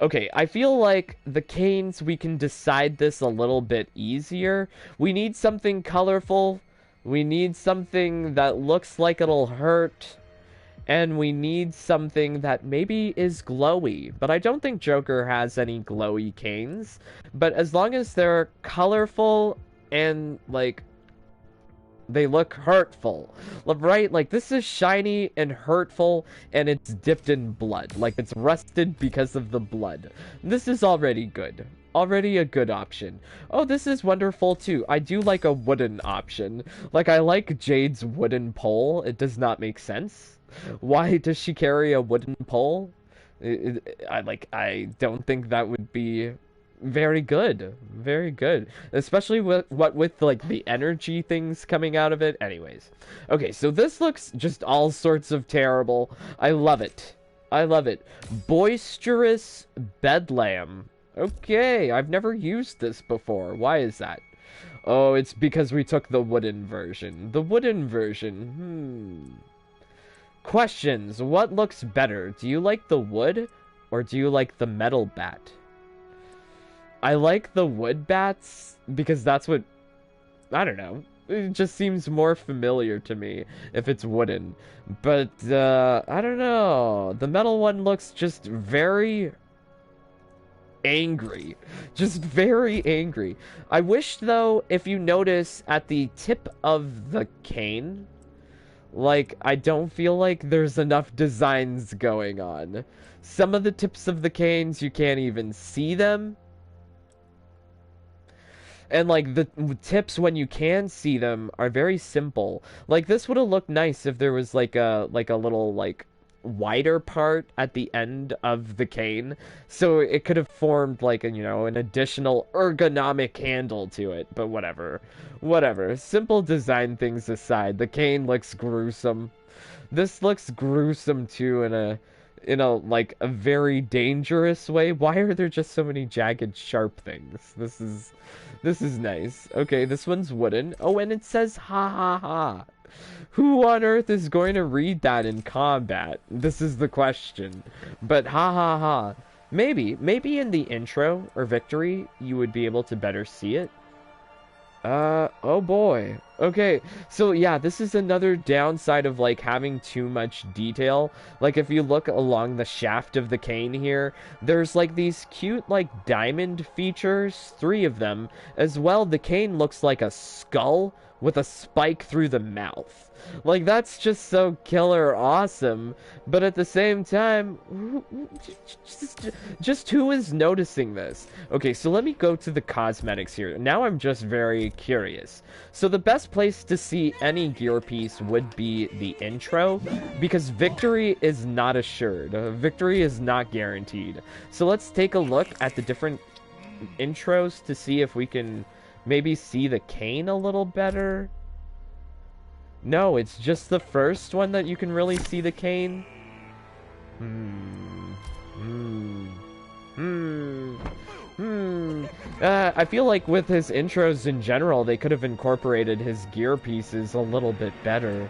Okay, I feel like the canes, we can decide this a little bit easier. We need something colorful. We need something that looks like it'll hurt. And we need something that maybe is glowy. But I don't think Joker has any glowy canes. But as long as they're colorful and, like, they look hurtful, right? Like, this is shiny and hurtful, and it's dipped in blood. Like, it's rusted because of the blood. This is already good. Already a good option. Oh, this is wonderful, too. I do like a wooden option. Like, I like Jade's wooden pole. It does not make sense. Why does she carry a wooden pole? I don't think that would be very good. Very good. Especially with like the energy things coming out of it. Anyways. Okay, so this looks just all sorts of terrible. I love it. I love it. Boisterous Bedlam. Okay, I've never used this before. Why is that? Oh, it's because we took the wooden version. The wooden version. Questions. What looks better? Do you like the wood or do you like the metal bat? I like the wood bats because that's what... I don't know. It just seems more familiar to me if it's wooden. But, I don't know. The metal one looks just very angry. Just very angry. I wish, though, if you notice at the tip of the cane, like, I don't feel like there's enough designs going on. Some of the tips of the canes, you can't even see them. And, like, the tips, when you can see them, are very simple. Like, this would have looked nice if there was, like a little, like, wider part at the end of the cane. So it could have formed, like, you know, an additional ergonomic handle to it. But whatever. Whatever. Simple design things aside, the cane looks gruesome. This looks gruesome, too, in a like a very dangerous way. Why are there just so many jagged sharp things? This is nice. Okay, this one's wooden. Oh, and it says ha ha ha. Who on earth is going to read that in combat? This is the question. But ha ha ha. Maybe in the intro or victory you would be able to better see it. Oh boy. Okay, so yeah, this is another downside of, like, having too much detail. Like, if you look along the shaft of the cane here, there's, like, these cute, like, diamond features, 3 of them. As well, the cane looks like a skull with a spike through the mouth. Like, that's just so killer awesome. But at the same time, just who is noticing this? Okay, so let me go to the cosmetics here. Now I'm just very curious. So the best place to see any gear piece would be the intro, because victory is not assured. Victory is not guaranteed. So let's take a look at the different intros to see if we can maybe see the cane a little better. No, it's just the first one that you can really see the cane. I feel like with his intros in general, they could have incorporated his gear pieces a little bit better.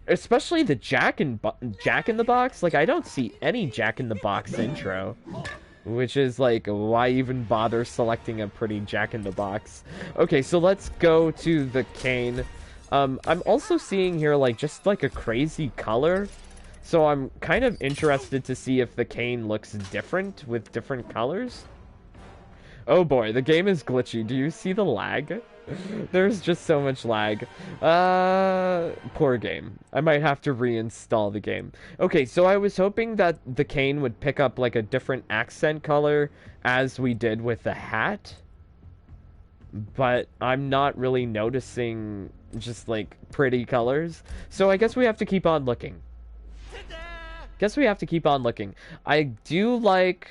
Especially the Jack in the Box. Like, I don't see any Jack in the Box intro. Which is, like, why even bother selecting a pretty Jack in the Box? Okay, so let's go to the cane. I'm also seeing here, like, just, like, a crazy color. So I'm kind of interested to see if the cane looks different with different colors. Oh boy, the game is glitchy. Do you see the lag? There's just so much lag. Poor game. I might have to reinstall the game. Okay, so I was hoping that the cane would pick up like a different accent color as we did with the hat. But I'm not really noticing just like pretty colors. So I guess we have to keep on looking. I do like...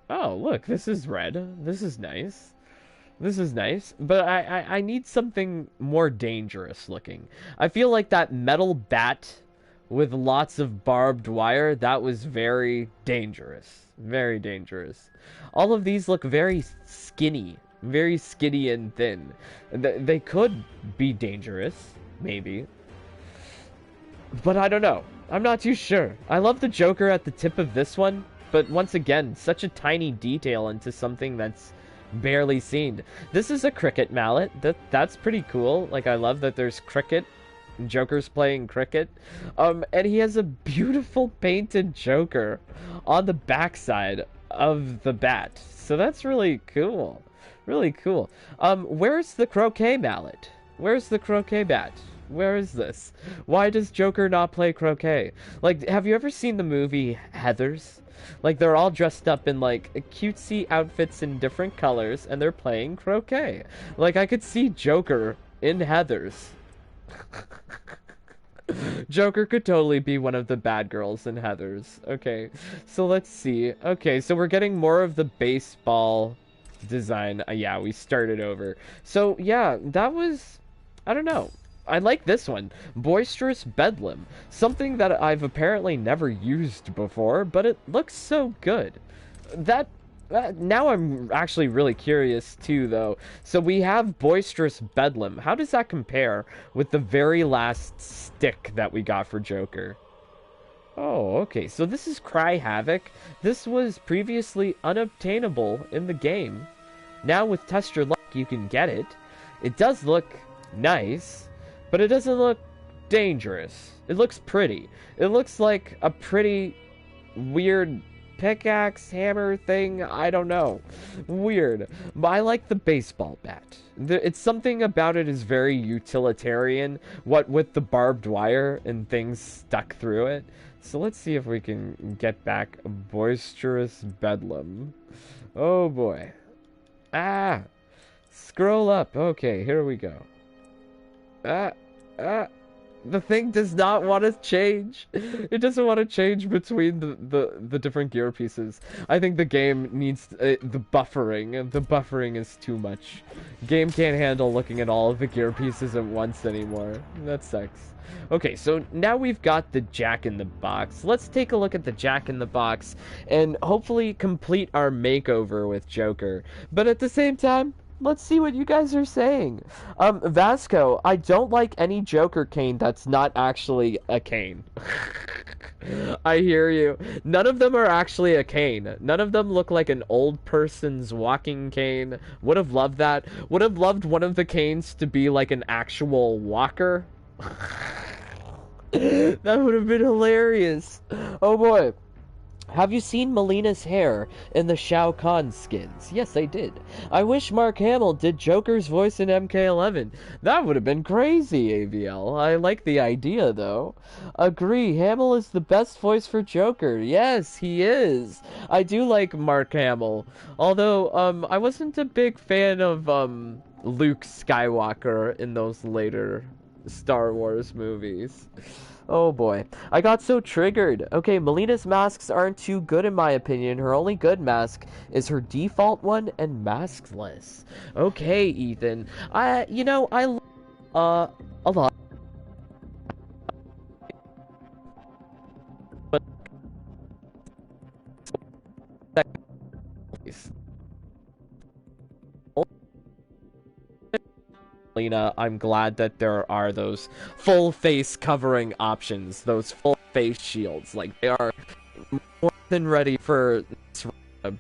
Oh, look, this is red. This is nice. This is nice, but I need something more dangerous looking. I feel like that metal bat with lots of barbed wire, that was very dangerous. Very dangerous. All of these look very skinny and thin. They could be dangerous, maybe. But I don't know. I'm not too sure. I love the Joker at the tip of this one, but once again, such a tiny detail into something that's barely seen. This is a cricket mallet. That's pretty cool. Like, I love that there's cricket. Joker's playing cricket. And he has a beautiful painted Joker on the backside of the bat. So that's really cool. Really cool. Where's the croquet mallet? Where's the croquet bat? Where is this? Why does Joker not play croquet? Like, have you ever seen the movie Heathers? Like, they're all dressed up in, like, cutesy outfits in different colors, and they're playing croquet. Like, I could see Joker in Heathers. Joker could totally be one of the bad girls in Heathers. Okay, so let's see. Okay, so we're getting more of the baseball design. Yeah, we started over. So, yeah, that was... I don't know. I like this one. Boisterous Bedlam. Something that I've apparently never used before, but it looks so good. That Now I'm actually really curious too, though. So we have Boisterous Bedlam. How does that compare with the very last stick that we got for Joker? Oh, okay. So this is Cry Havoc. This was previously unobtainable in the game. Now with Test Your Luck, you can get it. It does look nice, but it doesn't look dangerous. It looks pretty. It looks like a pretty weird pickaxe hammer thing. I don't know. Weird. But I like the baseball bat. It's something about it is very utilitarian, what with the barbed wire and things stuck through it. So let's see if we can get back Boisterous Bedlam. Oh boy. Ah! Scroll up. Okay, here we go. The thing does not want to change. It doesn't want to change between the different gear pieces. I think the game needs the buffering. The buffering is too much. Game can't handle looking at all of the gear pieces at once anymore. That sucks. Okay, so now we've got the Jack-in-the-Box. Let's take a look at the Jack-in-the-Box and hopefully complete our makeover with Joker. But at the same time, let's see what you guys are saying. Vasco, I don't like any Joker cane that's not actually a cane. I hear you. None of them are actually a cane. None of them look like an old person's walking cane. Would have loved that. Would have loved one of the canes to be like an actual walker. That would have been hilarious. Oh boy. Have you seen Melina's hair in the Shao Kahn skins? Yes, I did. I wish Mark Hamill did Joker's voice in MK11. That would have been crazy, AVL. I like the idea, though. Agree, Hamill is the best voice for Joker. Yes, he is. I do like Mark Hamill. Although, I wasn't a big fan of, Luke Skywalker in those later Star Wars movies. Oh boy. I got so triggered. Okay, Melina's masks aren't too good in my opinion. Her only good mask is her default one and maskless. Okay, Ethan. I a lot. Melina, I'm glad that there are those full face covering options, those full face shields. Like, they are more than ready for this,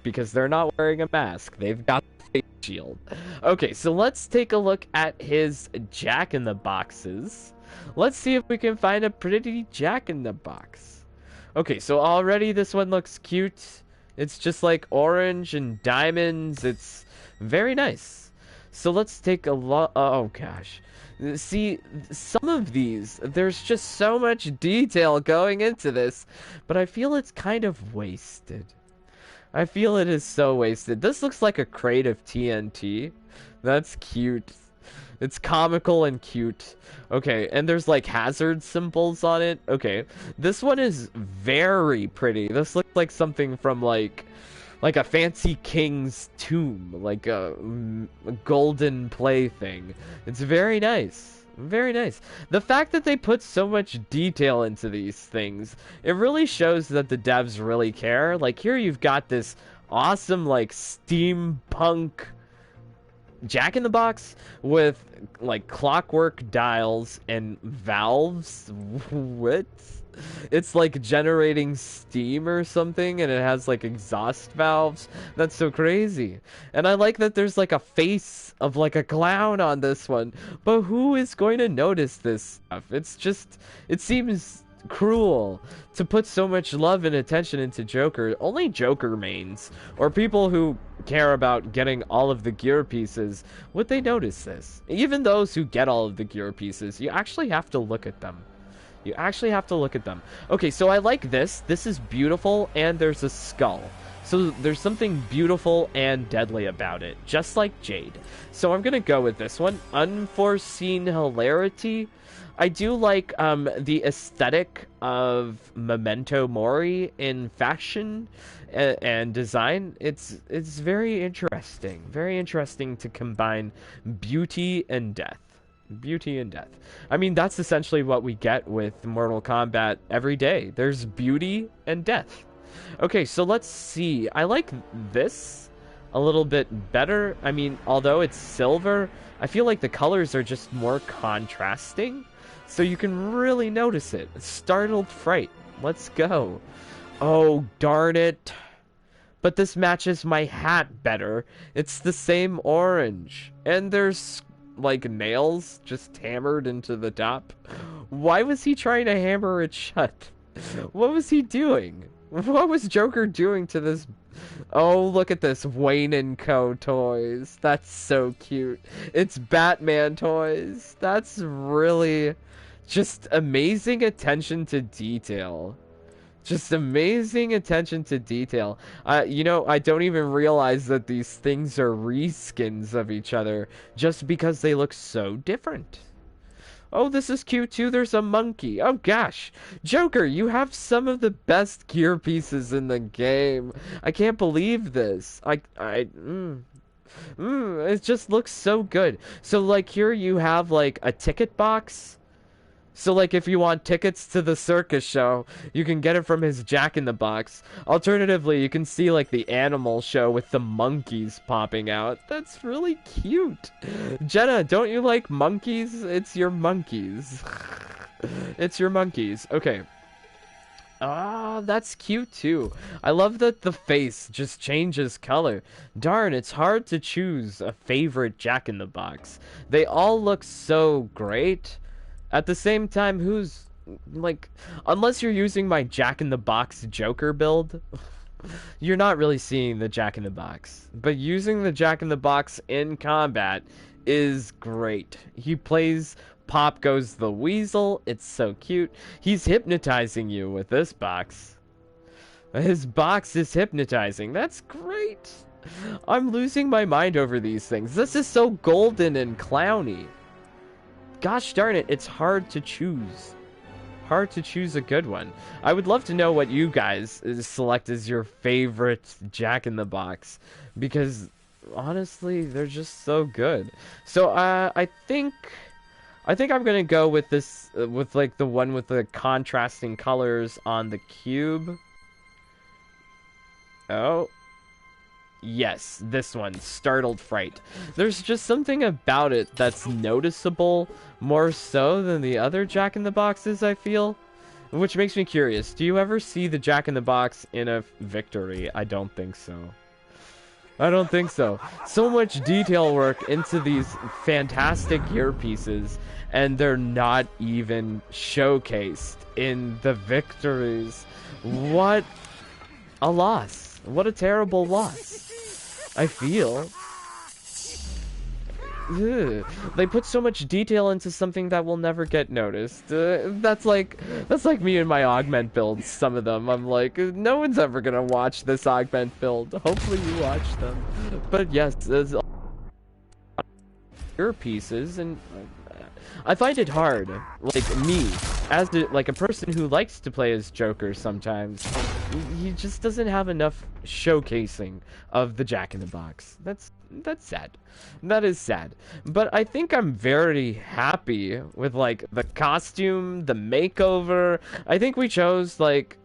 because they're not wearing a mask. They've got the face shield. Okay, so let's take a look at his Jack-in-the-Boxes. Let's see if we can find a pretty Jack-in-the-Box. Okay, so already this one looks cute. It's just like orange and diamonds. It's very nice. So let's take a look. Oh gosh. See, some of these, there's just so much detail going into this, but I feel it's kind of wasted. I feel it is so wasted. This looks like a crate of TNT. That's cute. It's comical and cute. Okay, and there's like hazard symbols on it. Okay, this one is very pretty. This looks like something from like a fancy king's tomb, like a golden plaything. It's very nice. Very nice. The fact that they put so much detail into these things, it really shows that the devs really care. Like, here you've got this awesome, like, steampunk Jack-in-the-Box with, like, clockwork dials and valves. What? It's like generating steam or something, and it has like exhaust valves. That's so crazy. And I like that there's like a face of like a clown on this one, but who is going to notice this stuff? It's just, it seems cruel to put so much love and attention into Joker. Only Joker mains, or people who care about getting all of the gear pieces, would they notice this? Even those who get all of the gear pieces, you actually have to look at them. You actually have to look at them. Okay, so I like this. This is beautiful, and there's a skull. So there's something beautiful and deadly about it, just like Jade. So I'm gonna go with this one. Unforeseen hilarity. I do like the aesthetic of Memento Mori in fashion and design. It's very interesting. Very interesting to combine beauty and death. Beauty and death. I mean, that's essentially what we get with Mortal Kombat every day. There's beauty and death. Okay, so let's see. I like this a little bit better. I mean, although it's silver, I feel like the colors are just more contrasting, so you can really notice it. Startled Fright. Let's go. Oh, darn it. But this matches my hat better. It's the same orange. And there's, like, nails just hammered into the top. Why was he trying to hammer it shut? What was he doing? What was Joker doing to this? Oh, look at this. Wayne & Co. toys. That's so cute. It's Batman toys. That's really just amazing attention to detail. Just amazing attention to detail. You know, I don't even realize that these things are reskins of each other just because they look so different. Oh, this is cute too. There's a monkey. Oh gosh. Joker, you have some of the best gear pieces in the game. I can't believe this. It just looks so good. So like here you have like a ticket box. So, like, if you want tickets to the circus show, you can get it from his Jack-in-the-Box. Alternatively, you can see, like, the animal show with the monkeys popping out. That's really cute. Jenna, don't you like monkeys? It's your monkeys. It's your monkeys. Okay. Ah, that's cute, too. I love that the face just changes color. Darn, it's hard to choose a favorite Jack-in-the-Box. They all look so great. At the same time, who's, like, unless you're using my Jack-in-the-Box Joker build, you're not really seeing the Jack-in-the-Box. But using the Jack-in-the-Box in combat is great. He plays Pop Goes the Weasel. It's so cute. He's hypnotizing you with this box. His box is hypnotizing. That's great. I'm losing my mind over these things. This is so golden and clowny. Gosh darn it, it's hard to choose. Hard to choose a good one. I would love to know what you guys select as your favorite Jack-in-the-Box. Because, honestly, they're just so good. So, I think I'm gonna go with this, with, like, the one with the contrasting colors on the cube. Oh. Yes, this one, Startled Fright. There's just something about it that's noticeable more so than the other Jack-in-the-Boxes, I feel. Which makes me curious, do you ever see the Jack-in-the-Box in a victory? I don't think so. I don't think so. So much detail work into these fantastic earpieces, and they're not even showcased in the victories. What a loss. What a terrible loss. I feel. Ugh. They put so much detail into something that will never get noticed. That's like me and my augment builds. Some of them, I'm like, no one's ever gonna watch this augment build. Hopefully you watch them. But yes, there's earpieces, and I find it hard, like me, as like a person who likes to play as Joker sometimes, he just doesn't have enough showcasing of the Jack-in-the-Box. That's sad. That is sad. But I think I'm very happy with, like, the costume, the makeover. I think we chose, like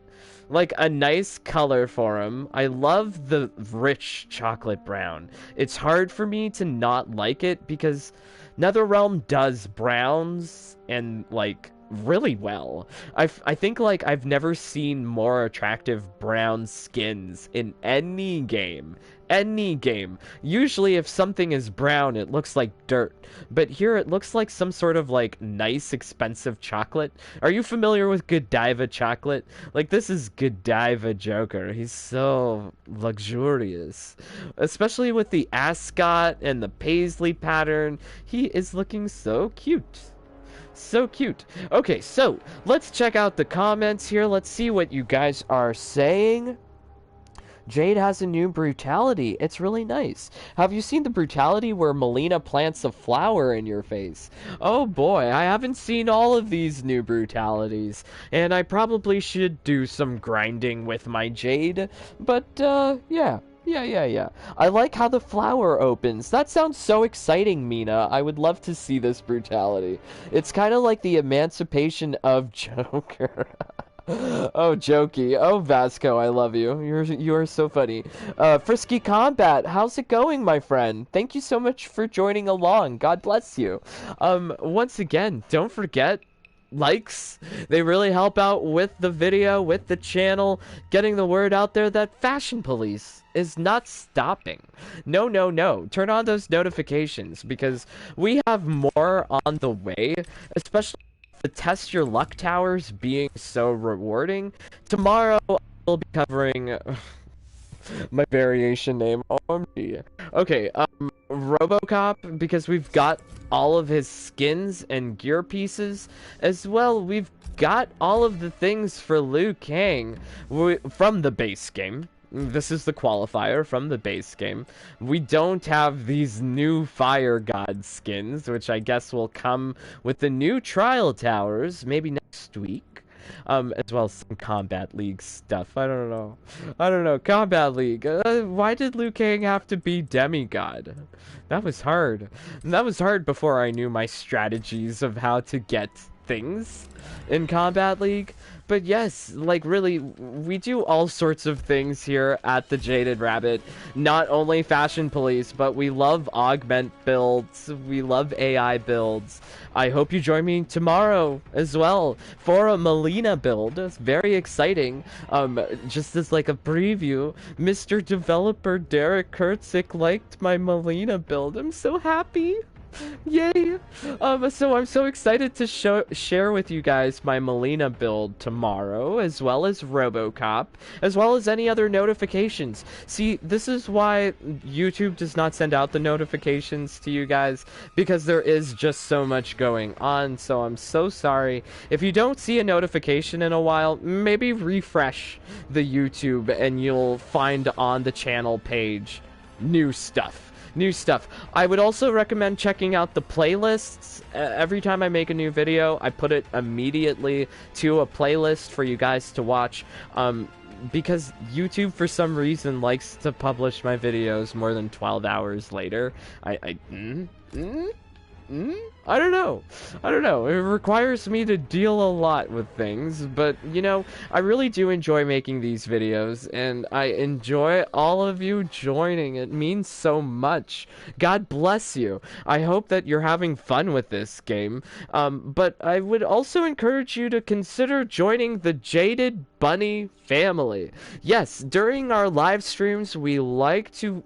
a nice color for him. I love the rich chocolate brown. It's hard for me to not like it because NetherRealm does browns and, like, really well. I think, like, I've never seen more attractive brown skins in any game. Any game. Usually if something is brown, it looks like dirt. But here it looks like some sort of, like, nice, expensive chocolate. Are you familiar with Godiva chocolate? Like, this is Godiva Joker. He's so luxurious. Especially with the ascot and the paisley pattern. He is looking so cute. So cute. Okay, so let's check out the comments here. Let's see what you guys are saying. Jade has a new brutality. It's really nice. Have you seen the brutality where Melina plants a flower in your face? Oh boy, I haven't seen all of these new brutalities, and I probably should do some grinding with my Jade, but yeah. Yeah. I like how the flower opens. That sounds so exciting, Mina. I would love to see this brutality. It's kind of like the emancipation of Joker. Oh, jokey. Oh, Vasco, I love you. You are so funny. Frisky Combat, how's it going, my friend? Thank you so much for joining along. God bless you. Once again, don't forget likes. They really help out with the video, with the channel, getting the word out there that Fashion Police is not stopping. No, no, no. Turn on those notifications because we have more on the way, especially the Test Your Luck Towers being so rewarding. Tomorrow, I'll be covering my variation name. OMG. Okay, RoboCop, because we've got all of his skins and gear pieces. As well, we've got all of the things for Liu Kang from the base game. This is the qualifier from the base game. We don't have these new Fire God skins, which I guess will come with the new Trial Towers, maybe next week. As well as some Combat League stuff. I don't know. Combat League. Why did Liu Kang have to be demigod? That was hard. And that was hard before I knew my strategies of how to get things in Combat League. But yes, like really, we do all sorts of things here at the Jaded Rabbit. Not only Fashion Police, but we love augment builds. We love AI builds. I hope you join me tomorrow as well for a Melina build. It's very exciting. Just as like a preview, Mr. Developer Derek Kurtzik liked my Melina build. I'm so happy. Yay! So I'm so excited to share with you guys my Melina build tomorrow, as well as RoboCop, as well as any other notifications. See, this is why YouTube does not send out the notifications to you guys, because there is just so much going on, so I'm so sorry. If you don't see a notification in a while, maybe refresh the YouTube and you'll find on the channel page new stuff. I would also recommend checking out the playlists. Every time I make a new video, I put it immediately to a playlist for you guys to watch. Because YouTube, for some reason, likes to publish my videos more than 12 hours later. I don't know. It requires me to deal a lot with things, but, you know, I really do enjoy making these videos, and I enjoy all of you joining. It means so much. God bless you. I hope that you're having fun with this game, but I would also encourage you to consider joining the Jaded Bunny family. Yes, during our live streams, we like to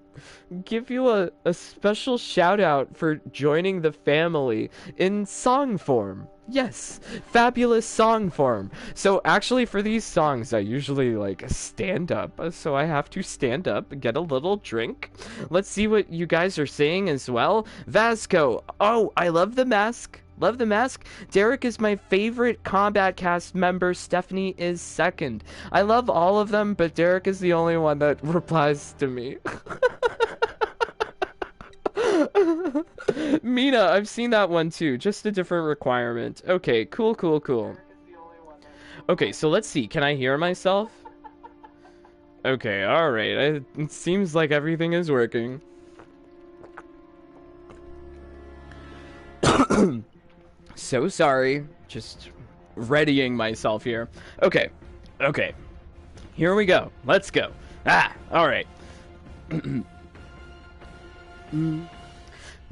give you a special shout out for joining the family in song form. Yes, fabulous song form. So actually for these songs I usually like stand up, so I have to stand up and get a little drink. Let's see what you guys are saying as well. Vasco, oh, I love the mask. Love the mask. Derek is my favorite Combat Cast member. Stephanie is second. I love all of them, but Derek is the only one that replies to me. Mina, I've seen that one too. Just a different requirement. Okay, cool. Okay, so let's see. Can I hear myself? Okay, alright. It seems like everything is working. So sorry. Just readying myself here. Okay. Here we go. Let's go. Alright.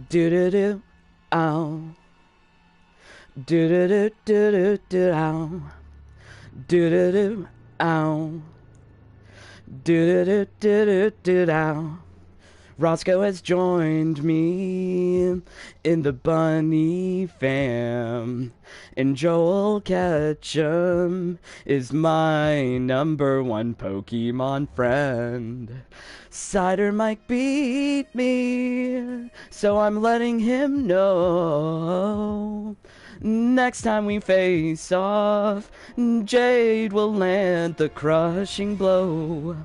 Do-do-do, ow. Do-do-do-do-do-do, ow. Do-do-do, ow. Do-do-do-do-do-do, ow. Roscoe has joined me in the bunny fam, and Joel Ketchum is my #1 Pokemon friend. Cider might beat me, so I'm letting him know. Next time we face off, Jade will land the crushing blow.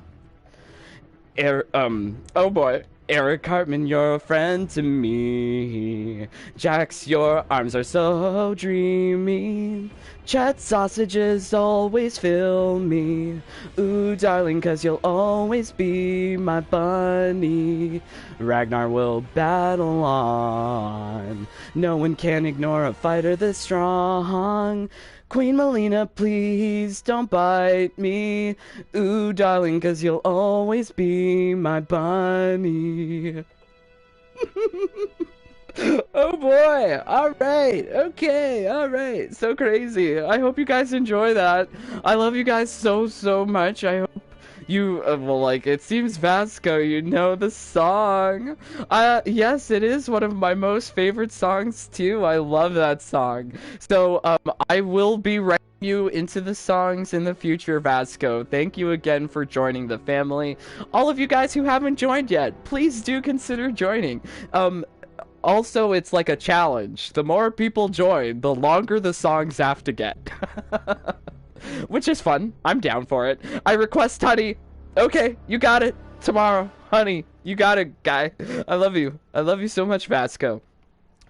Oh boy. Eric Hartman, you're a friend to me. Jax, your arms are so dreamy. Chat sausages always fill me. Ooh, darling, 'cause you'll always be my bunny. Ragnar will battle on. No one can ignore a fighter this strong. Queen Melina, please don't bite me. Ooh, darling, 'cause you'll always be my bunny. Oh boy, alright, okay, alright, so crazy. I hope you guys enjoy that. I love you guys so much. I hope you, well, like, it seems Vasco, you know the song. Yes, it is one of my most favorite songs too. I love that song. So, I will be writing you into the songs in the future, Vasco. Thank you again for joining the family. All of you guys who haven't joined yet, please do consider joining. Also, it's like a challenge. The more people join, the longer the songs have to get. Which is fun. I'm down for it. I request honey. Okay, you got it. Tomorrow. Honey, you got it, guy. I love you. I love you so much, Vasco.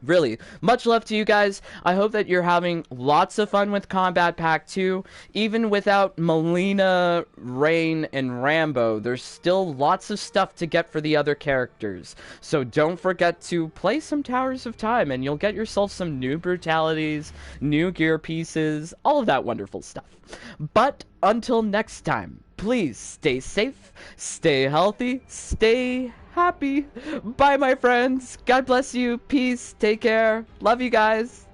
Really, much love to you guys. I hope that you're having lots of fun with Kombat Pack 2. Even without Melina, Rain, and Rambo, there's still lots of stuff to get for the other characters. So don't forget to play some Towers of Time, and you'll get yourself some new brutalities, new gear pieces, all of that wonderful stuff. But until next time, please stay safe, stay healthy, stay happy. Bye, my friends. God bless you. Peace. Take care. Love you guys.